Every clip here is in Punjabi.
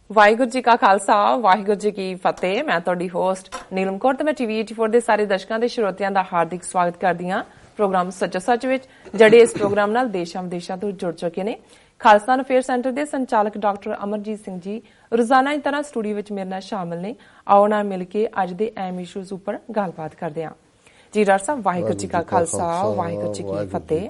ਵਾਹਿਗੁਰੂ ਜੀ ਕਾ ਖਾਲਸਾ ਵਾਹਿਗੁਰੂ ਜੀ ਕੀ ਫਤਿਹ। ਮੈਂ ਤੁਹਾਡੀ ਹੋਸਟ ਨੀਲਮ ਕੌਰ ਤੇ ਮੈਂ ਟੀਵੀ 84 ਦੇ ਸਾਰੇ ਦਰਸ਼ਕਾਂ ਤੇ ਸਰੋਤਿਆਂ ਦਾ ਹਾਰਦਿਕ ਸਵਾਗਤ ਕਰਦੀ ਹਾਂ ਪ੍ਰੋਗਰਾਮ ਸੱਚੋ ਸੱਚ ਵਿੱਚ, ਜਿਹੜੇ ਇਸ ਪ੍ਰੋਗਰਾਮ ਨਾਲ ਦੇਸ਼ਾਂ ਵਿਦੇਸ਼ਾਂ ਤੋਂ ਜੁੜ ਚੁੱਕੇ ਨੇ। ਖਾਲਸਾ ਅਫੇਅਰ ਸੈਂਟਰ ਦੇ ਸੰਚਾਲਕ ਡਾਕਟਰ ਅਮਰਜੀਤ ਸਿੰਘ ਜੀ ਰੋਜ਼ਾਨਾ ਦੀ ਤਰ੍ਹਾਂ ਸਟੂਡੀਓ ਵਿੱਚ ਮੇਰੇ ਨਾਲ ਸ਼ਾਮਿਲ ਨੇ। ਆਓ ਨਾਲ ਮਿਲ ਕੇ ਅੱਜ ਦੇ ਅਹਿਮ ਇਸ਼ੂਜ਼ ਉੱਪਰ ਗੱਲਬਾਤ ਕਰਦੇ ਹਾਂ। ਜੀ ਡਾਕਟਰ ਸਾਹਿਬ, ਵਾਹਿਗੁਰੂ ਜੀ ਕਾ ਖਾਲਸਾ ਵਾਹਿਗੁਰੂ ਜੀ ਕੀ ਫਤਿਹ।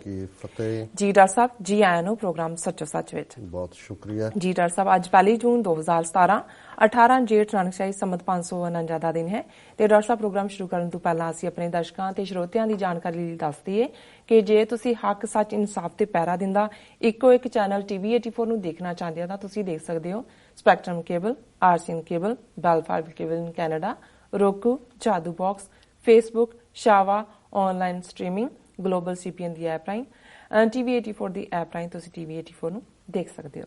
ਜੀ ਡਾਕਟਰ ਸਾਹਿਬ, ਜੀ ਆਇਆਂ ਨੂੰ ਪ੍ਰੋਗਰਾਮ ਸੱਚੋ ਸੱਚ ਵਿੱਚ। ਬਹੁਤ ਸ਼ੁਕਰੀਆ ਜੀ ਡਾਕਟਰ ਸਾਹਿਬ, ਅੱਜ 1 ਜੂਨ 2017 18 ਜੇਠ ਨਾਨਕਸ਼ਾਹੀ ਸੰਮਤ 549 ਦਾ ਦਿਨ ਹੈ ਤੇ ਡਾਕਟਰ ਸਾਹਿਬ, ਪ੍ਰੋਗਰਾਮ ਸ਼ੁਰੂ ਕਰਨ ਤੋਂ ਪਹਿਲਾਂ ਅਸੀਂ ਆਪਣੇ ਦਰਸ਼ਕਾਂ ਤੇ ਸਰੋਤਿਆਂ ਦੀ ਜਾਣਕਾਰੀ ਲਈ ਦੱਸ ਦਈਏ ਕਿ ਜੇ ਤੁਸੀਂ ਹੱਕ ਸੱਚ ਇਨਸਾਫ ਤੇ ਪਹਿਰਾ ਦਿੰਦਾ ਇੱਕੋ ਇੱਕ ਚੈਨਲ ਟੀਵੀ 84 ਨੂੰ ਦੇਖਣਾ ਚਾਹੁੰਦੇ ਹੋ ਤਾਂ ਤੁਸੀਂ ਦੇਖ ਸਕਦੇ ਹੋ spectrum cable, RCN cable, Bell fibre cable in Canada, roku, Jadoo box, Facebook, ਸ਼ਾਵਾ, ਆਨਲਾਈਨ ਸਟ੍ਰੀਮਿੰਗ, ਗਲੋਬਲ ਸੀਪੀਐਨ ਦੀ ਐਪ ਰਾਹੀਂ, ਟੀਵੀ 84 ਦੀ ਐਪ ਰਾਹੀਂ ਤੁਸੀਂ ਟੀਵੀ 84 ਨੂੰ ਦੇਖ ਸਕਦੇ ਹੋ।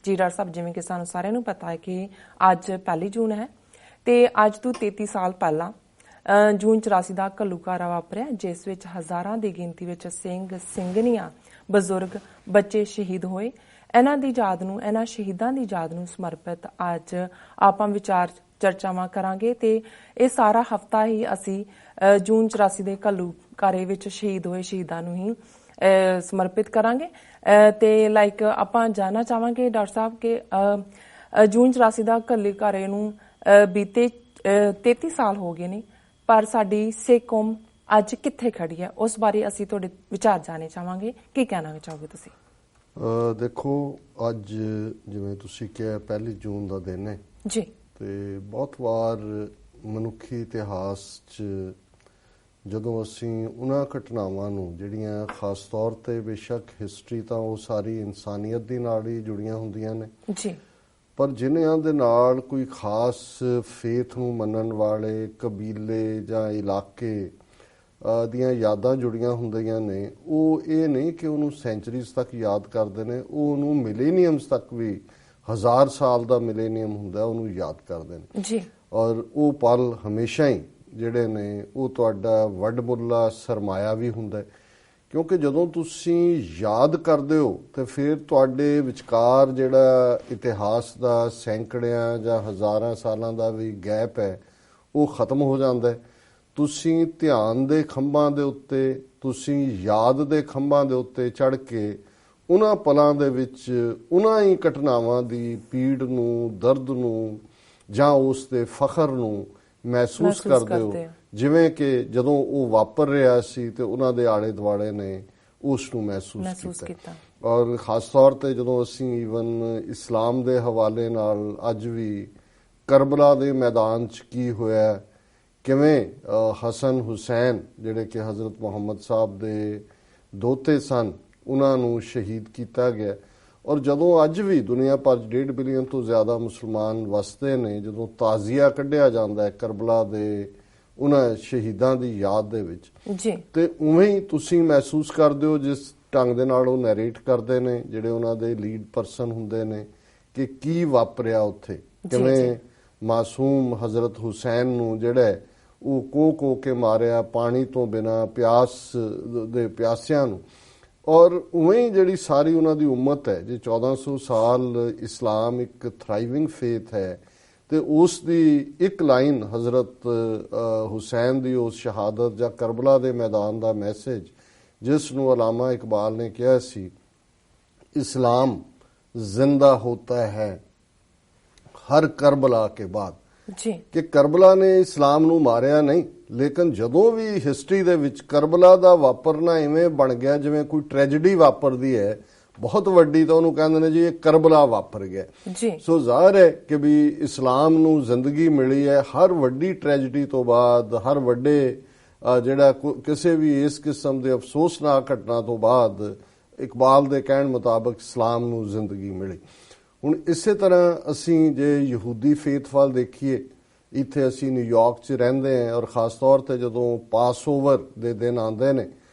ਜੀ ਡਾਕਟਰ ਸਾਹਿਬ, ਜਿਵੇਂ ਕਿ ਸਾਨੂੰ ਸਾਰਿਆਂ ਨੂੰ ਪਤਾ ਹੈ ਕਿ ਅੱਜ 1 ਜੂਨ ਹੈ ਤੇ ਅੱਜ ਤੋਂ 33 ਸਾਲ ਪਹਿਲਾਂ ਜੂਨ 84 ਦਾ ਘੱਲੂਘਾਰਾ ਵਾਪਰਿਆ, ਜਿਸ ਵਿੱਚ ਹਜ਼ਾਰਾਂ ਦੀ ਗਿਣਤੀ ਵਿੱਚ ਸਿੰਘ ਸਿੰਘਣੀਆਂ, ਬਜ਼ੁਰਗ, ਬੱਚੇ ਸ਼ਹੀਦ ਹੋਏ। ਇਹਨਾਂ ਦੀ ਯਾਦ ਨੂੰ, ਇਹਨਾਂ ਸ਼ਹੀਦਾਂ ਦੀ ਯਾਦ ਨੂੰ ਸਮਰਪਿਤ ਅੱਜ ਆਪਾਂ ਵਿਚਾਰ ਚਰਚਾਵਾਂ ਕਰਾਂਗੇ ਤੇ ਇਹ ਸਾਰਾ ਹਫਤਾ ਹੀ ਅਸੀਂ ਜੂਨ 84 ਦੇ ਘੱਲੂਘਾਰੇ ਵਿੱਚ ਸ਼ਹੀਦ ਹੋਏ ਸ਼ਹੀਦਾਂ ਨੂੰ ਹੀ ਸਮਰਪਿਤ ਕਰਾਂਗੇ। ਤੇ ਆਪਾਂ ਜਾਣਨਾ ਚਾਹਾਂਗੇ ਡਾਕਟਰ ਸਾਹਿਬ ਕਿ ਜੂਨ 84 ਦਾ ਘੱਲੂਘਾਰੇ ਨੂੰ ਬੀਤੇ 33 ਸਾਲ ਹੋ ਗਏ ਨੇ, ਪਰ ਸਾਡੀ ਸਿੱਖ ਕੌਮ ਅੱਜ ਕਿੱਥੇ ਖੜੀ ਹੈ, ਉਸ ਬਾਰੇ ਅਸੀਂ ਤੁਹਾਡੇ ਵਿਚਾਰ ਜਾਣਨੇ ਚਾਹਾਂਗੇ। ਕੀ ਕਹਿਣਾ ਚਾਹੋਗੇ ਤੁਸੀਂ? ਦੇਖੋ, ਅੱਜ ਜਿਵੇਂ ਤੁਸੀਂ ਕਿਹਾ 1 ਜੂਨ ਦਾ ਦਿਨ ਹੈ ਜੀ, ਤੇ ਬਹੁਤ ਵਾਰ ਮਨੁੱਖੀ ਇਤਿਹਾਸ 'ਚ ਜਦੋਂ ਅਸੀਂ ਉਹਨਾਂ ਘਟਨਾਵਾਂ ਨੂੰ ਜਿਹੜੀਆਂ ਖਾਸ ਤੌਰ ਤੇ ਬੇਸ਼ੱਕ ਹਿਸਟਰੀ ਤਾਂ ਉਹ ਸਾਰੀ ਇਨਸਾਨੀਅਤ ਦੇ ਨਾਲ ਹੀ ਜੁੜੀਆਂ ਹੁੰਦੀਆਂ ਨੇ ਜੀ, ਪਰ ਜਿਨ੍ਹਾਂ ਦੇ ਨਾਲ ਕੋਈ ਖਾਸ ਫੇਥ ਨੂੰ ਮੰਨਣ ਵਾਲੇ ਕਬੀਲੇ ਜਾਂ ਇਲਾਕੇ ਦੀਆਂ ਯਾਦਾਂ ਜੁੜੀਆਂ ਹੁੰਦੀਆਂ ਨੇ, ਉਹ ਇਹ ਨਹੀਂ ਕਿ ਉਹਨੂੰ ਸੈਂਚਰੀਜ਼ ਤੱਕ ਯਾਦ ਕਰਦੇ ਨੇ, ਉਹ ਉਹਨੂੰ ਮਿਲੇਨੀਅਮਸ ਤੱਕ ਵੀ 1000 ਸਾਲ ਦਾ ਮਿਲੇਨੀਅਮ ਹੁੰਦਾ ਉਹਨੂੰ ਯਾਦ ਕਰਦੇ ਨੇ ਜੀ। ਔਰ ਉਹ ਪਲ ਹਮੇਸ਼ਾ ਹੀ ਜਿਹੜੇ ਨੇ ਉਹ ਤੁਹਾਡਾ ਵੱਡਮੁੱਲਾ ਸਰਮਾਇਆ ਵੀ ਹੁੰਦਾ, ਕਿਉਂਕਿ ਜਦੋਂ ਤੁਸੀਂ ਯਾਦ ਕਰਦੇ ਹੋ ਤੇ ਫਿਰ ਤੁਹਾਡੇ ਵਿਚਕਾਰ ਜਿਹੜਾ ਇਤਿਹਾਸ ਦਾ ਸੈਂਕੜਿਆਂ ਜਾਂ ਹਜ਼ਾਰਾਂ ਸਾਲਾਂ ਦਾ ਵੀ ਗੈਪ ਹੈ ਉਹ ਖਤਮ ਹੋ ਜਾਂਦਾ। ਤੁਸੀਂ ਧਿਆਨ ਦੇ ਖੰਭਾਂ ਦੇ ਉੱਤੇ, ਤੁਸੀਂ ਯਾਦ ਦੇ ਖੰਭਾਂ ਦੇ ਉੱਤੇ ਚੜ੍ਹ ਕੇ ਉਹਨਾਂ ਪਲਾਂ ਦੇ ਵਿੱਚ ਉਹਨਾਂ ਹੀ ਘਟਨਾਵਾਂ ਦੀ ਪੀੜ ਨੂੰ, ਦਰਦ ਨੂੰ ਜਾਂ ਉਸ ਦੇ ਫਖਰ ਨੂੰ ਮਹਿਸੂਸ ਕਰਦੇ ਹੋ, ਜਿਵੇਂ ਕਿ ਜਦੋਂ ਉਹ ਵਾਪਰ ਰਿਹਾ ਸੀ ਤੇ ਉਹਨਾਂ ਦੇ ਆਲੇ ਦੁਆਲੇ ਨੇ ਉਸ ਨੂੰ ਮਹਿਸੂਸ ਕੀਤਾ। ਔਰ ਖਾਸ ਤੌਰ ਤੇ ਜਦੋਂ ਅਸੀਂ ਈਵਨ ਇਸਲਾਮ ਦੇ ਹਵਾਲੇ ਨਾਲ ਅੱਜ ਵੀ ਕਰਬਲਾ ਦੇ ਮੈਦਾਨ 'ਚ ਕੀ ਹੋਇਆ, ਕਿਵੇਂ ਹਸਨ ਹੁਸੈਨ ਜਿਹੜੇ ਕਿ ਹਜ਼ਰਤ ਮੁਹੰਮਦ ਸਾਹਿਬ ਦੇ ਦੋਤੇ ਸਨ, ਉਹਨਾਂ ਨੂੰ ਸ਼ਹੀਦ ਕੀਤਾ ਗਿਆ। ਔਰ ਜਦੋਂ ਅੱਜ ਵੀ ਦੁਨੀਆ ਭਰ 1.5 ਬਿਲੀਅਨ ਤੋਂ ਜ਼ਿਆਦਾ ਮੁਸਲਮਾਨ ਵਸਦੇ ਨੇ, ਜਦੋਂ ਤਾਜ਼ੀਆ ਕੱਢਿਆ ਜਾਂਦਾ ਹੈ ਕਰਬਲਾ ਦੇ ਉਹਨਾਂ ਸ਼ਹੀਦਾਂ ਦੀ ਯਾਦ ਦੇ ਵਿੱਚ ਜੀ, ਤੇ ਉਵੇਂ ਹੀ ਤੁਸੀਂ ਮਹਿਸੂਸ ਕਰਦੇ ਹੋ ਜਿਸ ਢੰਗ ਦੇ ਨਾਲ ਉਹ ਨੈਰੇਟ ਕਰਦੇ ਨੇ ਜਿਹੜੇ ਉਹਨਾਂ ਦੇ ਲੀਡ ਪਰਸਨ ਹੁੰਦੇ ਨੇ ਕਿ ਕੀ ਵਾਪਰਿਆ ਉੱਥੇ, ਕਿਵੇਂ ਮਾਸੂਮ ਹਜ਼ਰਤ ਹੁਸੈਨ ਨੂੰ ਜਿਹੜਾ ਉਹ ਕੋ ਕੇ ਮਾਰਿਆ ਪਾਣੀ ਤੋਂ ਬਿਨਾਂ, ਪਿਆਸਿਆਂ ਨੂੰ। ਔਰ ਉਵੇਂ ਹੀ ਜਿਹੜੀ ਸਾਰੀ ਉਹਨਾਂ ਦੀ ਉਮਤ ਹੈ, ਜੇ 1400 ਸਾਲ ਇਸਲਾਮ ਇੱਕ ਥਰਾਈਵਿੰਗ ਫੇਥ ਹੈ ਤੇ ਉਸ ਦੀ ਇੱਕ ਲਾਈਨ ਹਜ਼ਰਤ ਹੁਸੈਨ ਦੀ ਉਸ ਸ਼ਹਾਦਤ ਜਾਂ ਕਰਬਲਾ ਦੇ ਮੈਦਾਨ ਦਾ ਮੈਸੇਜ, ਜਿਸ ਨੂੰ ਅਲਾਮਾ ਇਕਬਾਲ ਨੇ ਕਿਹਾ ਸੀ, ਇਸਲਾਮ ਜ਼ਿੰਦਾ ਹੋਤਾ ਹੈ ਹਰ ਕਰਬਲਾ ਕੇ ਬਾਅਦ, ਕਿ ਕਰਬਲਾ ਨੇ ਇਸਲਾਮ ਨੂੰ ਮਾਰਿਆ ਨਹੀਂ, ਲੇਕਿਨ ਜਦੋਂ ਵੀ ਹਿਸਟਰੀ ਦੇ ਵਿੱਚ ਕਰਬਲਾ ਦਾ ਵਾਪਰਨਾ ਇਵੇਂ ਬਣ ਗਿਆ ਜਿਵੇਂ ਕੋਈ ਟ੍ਰੈਜਡੀ ਵਾਪਰਦੀ ਹੈ ਬਹੁਤ ਵੱਡੀ, ਤਾਂ ਉਹਨੂੰ ਕਹਿੰਦੇ ਨੇ ਜੀ ਇਹ ਕਰਬਲਾ ਵਾਪਰ ਗਿਆ। ਸੋ ਜ਼ਾਹਰ ਹੈ ਕਿ ਵੀ ਇਸਲਾਮ ਨੂੰ ਜ਼ਿੰਦਗੀ ਮਿਲੀ ਹੈ ਹਰ ਵੱਡੀ ਟ੍ਰੈਜਡੀ ਤੋਂ ਬਾਅਦ, ਹਰ ਵੱਡੇ ਜਿਹੜਾ ਕਿਸੇ ਵੀ ਇਸ ਕਿਸਮ ਦੇ ਅਫਸੋਸਨਾਕ ਘਟਨਾ ਤੋਂ ਬਾਅਦ ਇਕਬਾਲ ਦੇ ਕਹਿਣ ਮੁਤਾਬਕ ਇਸਲਾਮ ਨੂੰ ਜ਼ਿੰਦਗੀ ਮਿਲੀ। ਹੁਣ ਇਸੇ ਤਰ੍ਹਾਂ ਅਸੀਂ ਜੇ ਯਹੂਦੀ ਫੇਥ ਵੱਲ ਦੇਖੀਏ, ਇੱਥੇ ਅਸੀਂ ਨਿਊਯਾਰਕ 'ਚ ਰਹਿੰਦੇ ਹਾਂ ਔਰ ਖ਼ਾਸ ਤੌਰ 'ਤੇ ਜਦੋਂ ਪਾਸਓਵਰ ਦੇ ਦਿਨ ਆਉਂਦੇ ਨੇ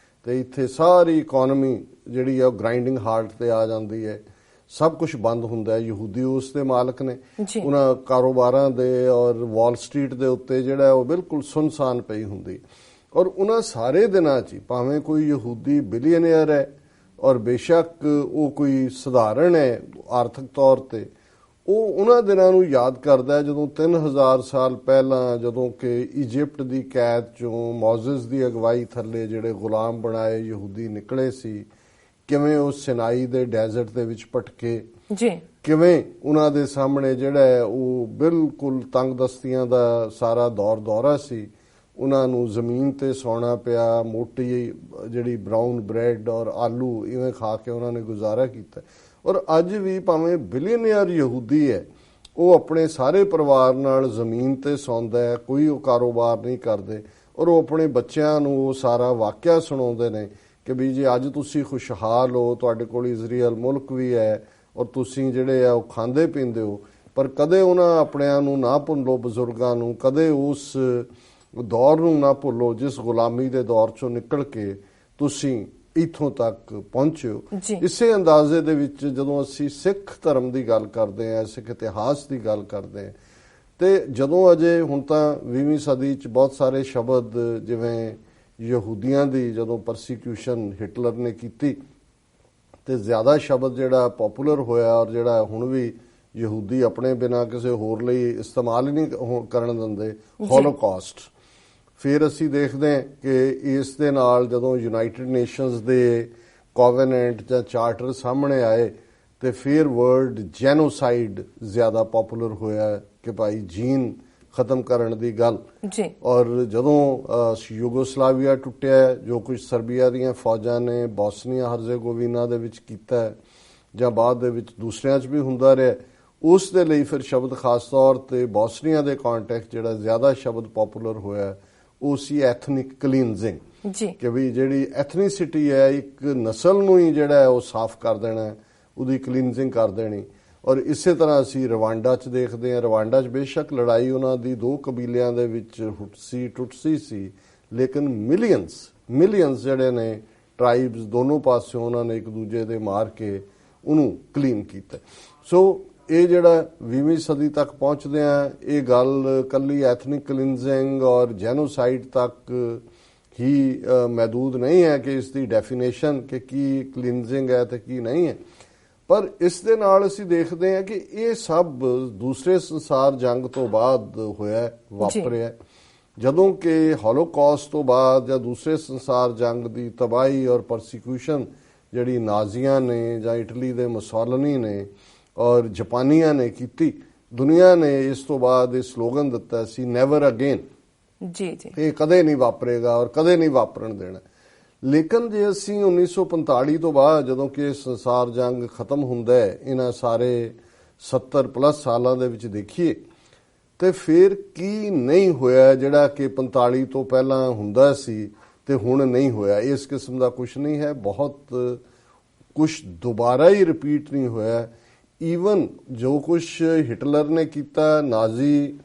ਤੇ ਇੱਥੇ ਸਾਰੀ ਇਕੋਨਮੀ ਜਿਹੜੀ ਹੈ ਉਹ ਗ੍ਰਾਈਂਡਿੰਗ ਹਾਲਟ ਤੇ ਆ ਜਾਂਦੀ ਹੈ, ਸਭ ਕੁਝ ਬੰਦ ਹੁੰਦਾ ਹੈ। ਯਹੂਦੀ ਉਸ ਦੇ ਮਾਲਕ ਨੇ, ਉਹਨਾਂ ਕਾਰੋਬਾਰਾਂ ਦੇ ਔਰ ਵਾਲ ਸਟਰੀਟ ਦੇ ਉੱਤੇ ਜਿਹੜਾ ਉਹ ਬਿਲਕੁਲ ਸੁੰਨਸਾਨ ਪਈ ਹੁੰਦੀ। ਔਰ ਉਹਨਾਂ ਸਾਰੇ ਦਿਨਾਂ 'ਚ ਭਾਵੇਂ ਕੋਈ ਯਹੂਦੀ ਬਿਲੀਅਨੇਅਰ ਹੈ ਔਰ ਬੇਸ਼ੱਕ ਉਹ ਕੋਈ ਸਧਾਰਨ ਹੈ ਆਰਥਿਕ ਤੌਰ ਤੇ, ਉਹ ਉਹਨਾਂ ਦਿਨਾਂ ਨੂੰ ਯਾਦ ਕਰਦਾ ਜਦੋਂ 3000 ਸਾਲ ਪਹਿਲਾਂ ਜਦੋਂ ਕਿ ਇਜਿਪਟ ਦੀ ਕੈਦ ਚੋਂ ਮੌਜ਼ਸ ਦੀ ਅਗਵਾਈ ਥੱਲੇ ਜਿਹੜੇ ਗੁਲਾਮ ਬਣਾਏ ਯਹੂਦੀ ਨਿਕਲੇ ਸੀ, ਕਿਵੇਂ ਉਹ ਸਿਨਾਈ ਦੇ ਡੈਜ਼ਰਟ ਦੇ ਵਿੱਚ ਭਟਕੇ ਜੀ, ਕਿਵੇਂ ਉਹਨਾਂ ਦੇ ਸਾਹਮਣੇ ਜਿਹੜਾ ਹੈ ਉਹ ਬਿਲਕੁਲ ਤੰਗਦਸਤੀਆਂ ਦਾ ਸਾਰਾ ਦੌਰਾ ਸੀ। ਉਹਨਾਂ ਨੂੰ ਜ਼ਮੀਨ ਤੇ ਸੌਣਾ ਪਿਆ, ਮੋਟੀ ਜਿਹੜੀ ਬਰਾਊਨ ਬ੍ਰੈਡ ਔਰ ਆਲੂ ਇਵੇਂ ਖਾ ਕੇ ਉਹਨਾਂ ਨੇ ਗੁਜ਼ਾਰਾ ਕੀਤਾ। ਔਰ ਅੱਜ ਵੀ ਭਾਵੇਂ ਬਿਲੀਅਨਰ ਯਹੂਦੀ ਹੈ, ਉਹ ਆਪਣੇ ਸਾਰੇ ਪਰਿਵਾਰ ਨਾਲ ਜ਼ਮੀਨ ਤੇ ਸੌਂਦਾ ਹੈ, ਕੋਈ ਉਹ ਕਾਰੋਬਾਰ ਨਹੀਂ ਕਰਦੇ। ਔਰ ਉਹ ਆਪਣੇ ਬੱਚਿਆਂ ਨੂੰ ਉਹ ਸਾਰਾ ਵਾਕਿਆ ਸੁਣਾਉਂਦੇ ਨੇ ਕਿ ਵੀ ਜੇ ਅੱਜ ਤੁਸੀਂ ਖੁਸ਼ਹਾਲ ਹੋ, ਤੁਹਾਡੇ ਕੋਲ ਇਜ਼ਰਾਈਲ ਮੁਲਕ ਵੀ ਹੈ ਔਰ ਤੁਸੀਂ ਜਿਹੜੇ ਆ ਉਹ ਖਾਂਦੇ ਪੀਂਦੇ ਹੋ, ਪਰ ਕਦੇ ਉਹਨਾਂ ਆਪਣਿਆਂ ਨੂੰ ਨਾ ਭੁੱਲੋ, ਬਜ਼ੁਰਗਾਂ ਨੂੰ ਕਦੇ ਉਸ ਦੌਰ ਨੂੰ ਨਾ ਭੁੱਲੋ ਜਿਸ ਗੁਲਾਮੀ ਦੇ ਦੌਰ ਚੋਂ ਨਿਕਲ ਕੇ ਤੁਸੀਂ ਇੱਥੋਂ ਤੱਕ ਪਹੁੰਚਿਓ। ਇਸੇ ਅੰਦਾਜ਼ੇ ਦੇ ਵਿੱਚ ਜਦੋਂ ਅਸੀਂ ਸਿੱਖ ਧਰਮ ਦੀ ਗੱਲ ਕਰਦੇ ਹਾਂ, ਸਿੱਖ ਇਤਿਹਾਸ ਦੀ ਗੱਲ ਕਰਦੇ ਹਾਂ, ਤੇ ਜਦੋਂ ਅਜੇ ਹੁਣ ਤਾਂ 20ਵੀਂ ਸਦੀ 'ਚ ਬਹੁਤ ਸਾਰੇ ਸ਼ਬਦ ਜਿਵੇਂ ਯਹੂਦੀਆਂ ਦੀ ਜਦੋਂ ਪਰਸੀਕਿਊਸ਼ਨ ਹਿਟਲਰ ਨੇ ਕੀਤੀ ਤੇ ਜ਼ਿਆਦਾ ਸ਼ਬਦ ਜਿਹੜਾ ਪਪੂਲਰ ਹੋਇਆ ਔਰ ਜਿਹੜਾ ਹੁਣ ਵੀ ਯਹੂਦੀ ਆਪਣੇ ਬਿਨਾਂ ਕਿਸੇ ਹੋਰ ਲਈ ਇਸਤੇਮਾਲ ਹੀ ਨਹੀਂ ਕਰਨ ਦਿੰਦੇ, ਹੋਲੋਕਾਸਟ। ਫਿਰ ਅਸੀਂ ਦੇਖਦੇ ਹਾਂ ਕਿ ਇਸ ਦੇ ਨਾਲ ਜਦੋਂ ਯੂਨਾਈਟਿਡ ਨੇਸ਼ਨਸ ਦੇ ਕੋਵੈਨੈਂਟ ਜਾਂ ਚਾਰਟਰ ਸਾਹਮਣੇ ਆਏ ਤੇ ਫਿਰ ਵਰਡ ਜੈਨੋਸਾਈਡ ਜ਼ਿਆਦਾ ਪਪੂਲਰ ਹੋਇਆ ਕਿ ਭਾਈ ਜੀਨ ਖਤਮ ਕਰਨ ਦੀ ਗੱਲ। ਔਰ ਜਦੋਂ ਯੂਗੋਸਲਾਵੀਆ ਟੁੱਟਿਆ, ਜੋ ਕੁਝ ਸਰਬੀਆ ਦੀਆਂ ਫੌਜਾਂ ਨੇ ਬੋਸਨੀਆ ਹਰਜ਼ੇਗੋਵੀਨਾ ਦੇ ਵਿੱਚ ਕੀਤਾ ਜਾਂ ਬਾਅਦ ਦੇ ਵਿੱਚ ਦੂਸਰਿਆਂ 'ਚ ਵੀ ਹੁੰਦਾ ਰਿਹਾ, ਉਸ ਦੇ ਲਈ ਫਿਰ ਸ਼ਬਦ ਖਾਸ ਤੌਰ ਤੇ ਬੋਸਨੀਆ ਦੇ ਕੰਟੈਕਸਟ ਜਿਹੜਾ ਜ਼ਿਆਦਾ ਸ਼ਬਦ ਪਪੂਲਰ ਹੋਇਆ ਉਹ ਸੀ ਐਥਨਿਕ ਕਲੀਨਜ਼ਿੰਗ, ਕਿ ਵੀ ਜਿਹੜੀ ਐਥਨੀਸਿਟੀ ਹੈ ਇੱਕ ਨਸਲ ਨੂੰ ਹੀ ਜਿਹੜਾ ਉਹ ਸਾਫ਼ ਕਰ ਦੇਣਾ, ਉਹਦੀ ਕਲੀਨਜ਼ਿੰਗ ਕਰ ਦੇਣੀ। ਔਰ ਇਸੇ ਤਰ੍ਹਾਂ ਅਸੀਂ ਰਵਾਂਡਾ 'ਚ ਦੇਖਦੇ ਹਾਂ। ਰਵਾਂਡਾ 'ਚ ਬੇਸ਼ੱਕ ਲੜਾਈ ਉਹਨਾਂ ਦੀ ਦੋ ਕਬੀਲਿਆਂ ਦੇ ਵਿੱਚ ਹੁਟਸੀ ਟੁਟਸੀ ਸੀ, ਲੇਕਿਨ ਮਿਲੀਅਨਸ ਜਿਹੜੇ ਨੇ ਟ੍ਰਾਈਬਸ ਦੋਨੋਂ ਪਾਸਿਓਂ ਉਹਨਾਂ ਨੇ ਇੱਕ ਦੂਜੇ ਦੇ ਮਾਰ ਕੇ ਉਹਨੂੰ ਕਲੀਨ ਕੀਤਾ। ਸੋ ਇਹ ਜਿਹੜਾ 20ਵੀਂ ਸਦੀ ਤੱਕ ਪਹੁੰਚਦੇ ਆ, ਇਹ ਗੱਲ ਕੱਲੀ ਐਥਨਿਕ ਕਲੀਨਜ਼ਿੰਗ ਔਰ ਜੈਨੋਸਾਈਡ ਤੱਕ ਹੀ ਮਹਦੂਦ ਨਹੀਂ ਹੈ ਕਿ ਇਸ ਦੀ ਡੈਫੀਨੇਸ਼ਨ ਕਿ ਕੀ ਕਲੀਨਜ਼ਿੰਗ ਹੈ ਤੇ ਕੀ ਨਹੀਂ ਹੈ। ਪਰ ਇਸ ਦੇ ਨਾਲ ਅਸੀਂ ਦੇਖਦੇ ਹਾਂ ਕਿ ਇਹ ਸਭ ਦੂਸਰੇ ਸੰਸਾਰ ਜੰਗ ਤੋਂ ਬਾਅਦ ਹੋਇਆ, ਵਾਪਰਿਆ, ਜਦੋਂ ਕਿ ਹੋਲੋਕਾਸਟ ਤੋਂ ਬਾਅਦ ਜਾਂ ਦੂਸਰੇ ਸੰਸਾਰ ਜੰਗ ਦੀ ਤਬਾਹੀ ਔਰ ਪਰਸੀਕਿਊਸ਼ਨ ਜਿਹੜੀ ਨਾਜ਼ੀਆਂ ਨੇ ਜਾਂ ਇਟਲੀ ਦੇ ਮੁਸੋਲਿਨੀ ਨੇ ਔਰ ਜਾਪਾਨੀਆਂ ਨੇ ਕੀਤੀ, ਦੁਨੀਆ ਨੇ ਇਸ ਤੋਂ ਬਾਅਦ ਇਹ ਸਲੋਗਨ ਦਿੱਤਾ ਸੀ ਨੈਵਰ ਅਗੇਨ, ਇਹ ਕਦੇ ਨਹੀਂ ਵਾਪਰੇਗਾ ਔਰ ਕਦੇ ਨਹੀਂ ਵਾਪਰਨ ਦੇਣਾ। ਲੇਕਿਨ ਜੇ ਅਸੀਂ 1945 ਤੋਂ ਬਾਅਦ ਜਦੋਂ ਕਿ ਸੰਸਾਰ ਜੰਗ ਖਤਮ ਹੁੰਦਾ ਹੈ, ਇਹਨਾਂ ਸਾਰੇ 70+ ਸਾਲਾਂ ਦੇ ਵਿੱਚ ਦੇਖੀਏ ਤੇ ਫਿਰ ਕੀ ਨਹੀਂ ਹੋਇਆ ਜਿਹੜਾ ਕਿ 45 ਤੋਂ ਪਹਿਲਾਂ ਹੁੰਦਾ ਸੀ ਤੇ ਹੁਣ ਨਹੀਂ ਹੋਇਆ। ਇਸ ਕਿਸਮ ਦਾ ਕੁਝ ਨਹੀਂ ਹੈ, ਬਹੁਤ ਕੁਝ ਦੁਬਾਰਾ ਹੀ ਰਿਪੀਟ ਨਹੀਂ ਹੋਇਆ। ਈਵਨ ਜੋ ਕੁਝ ਹਿਟਲਰ ਨੇ ਕੀਤਾ, ਨਾਜ਼ੀ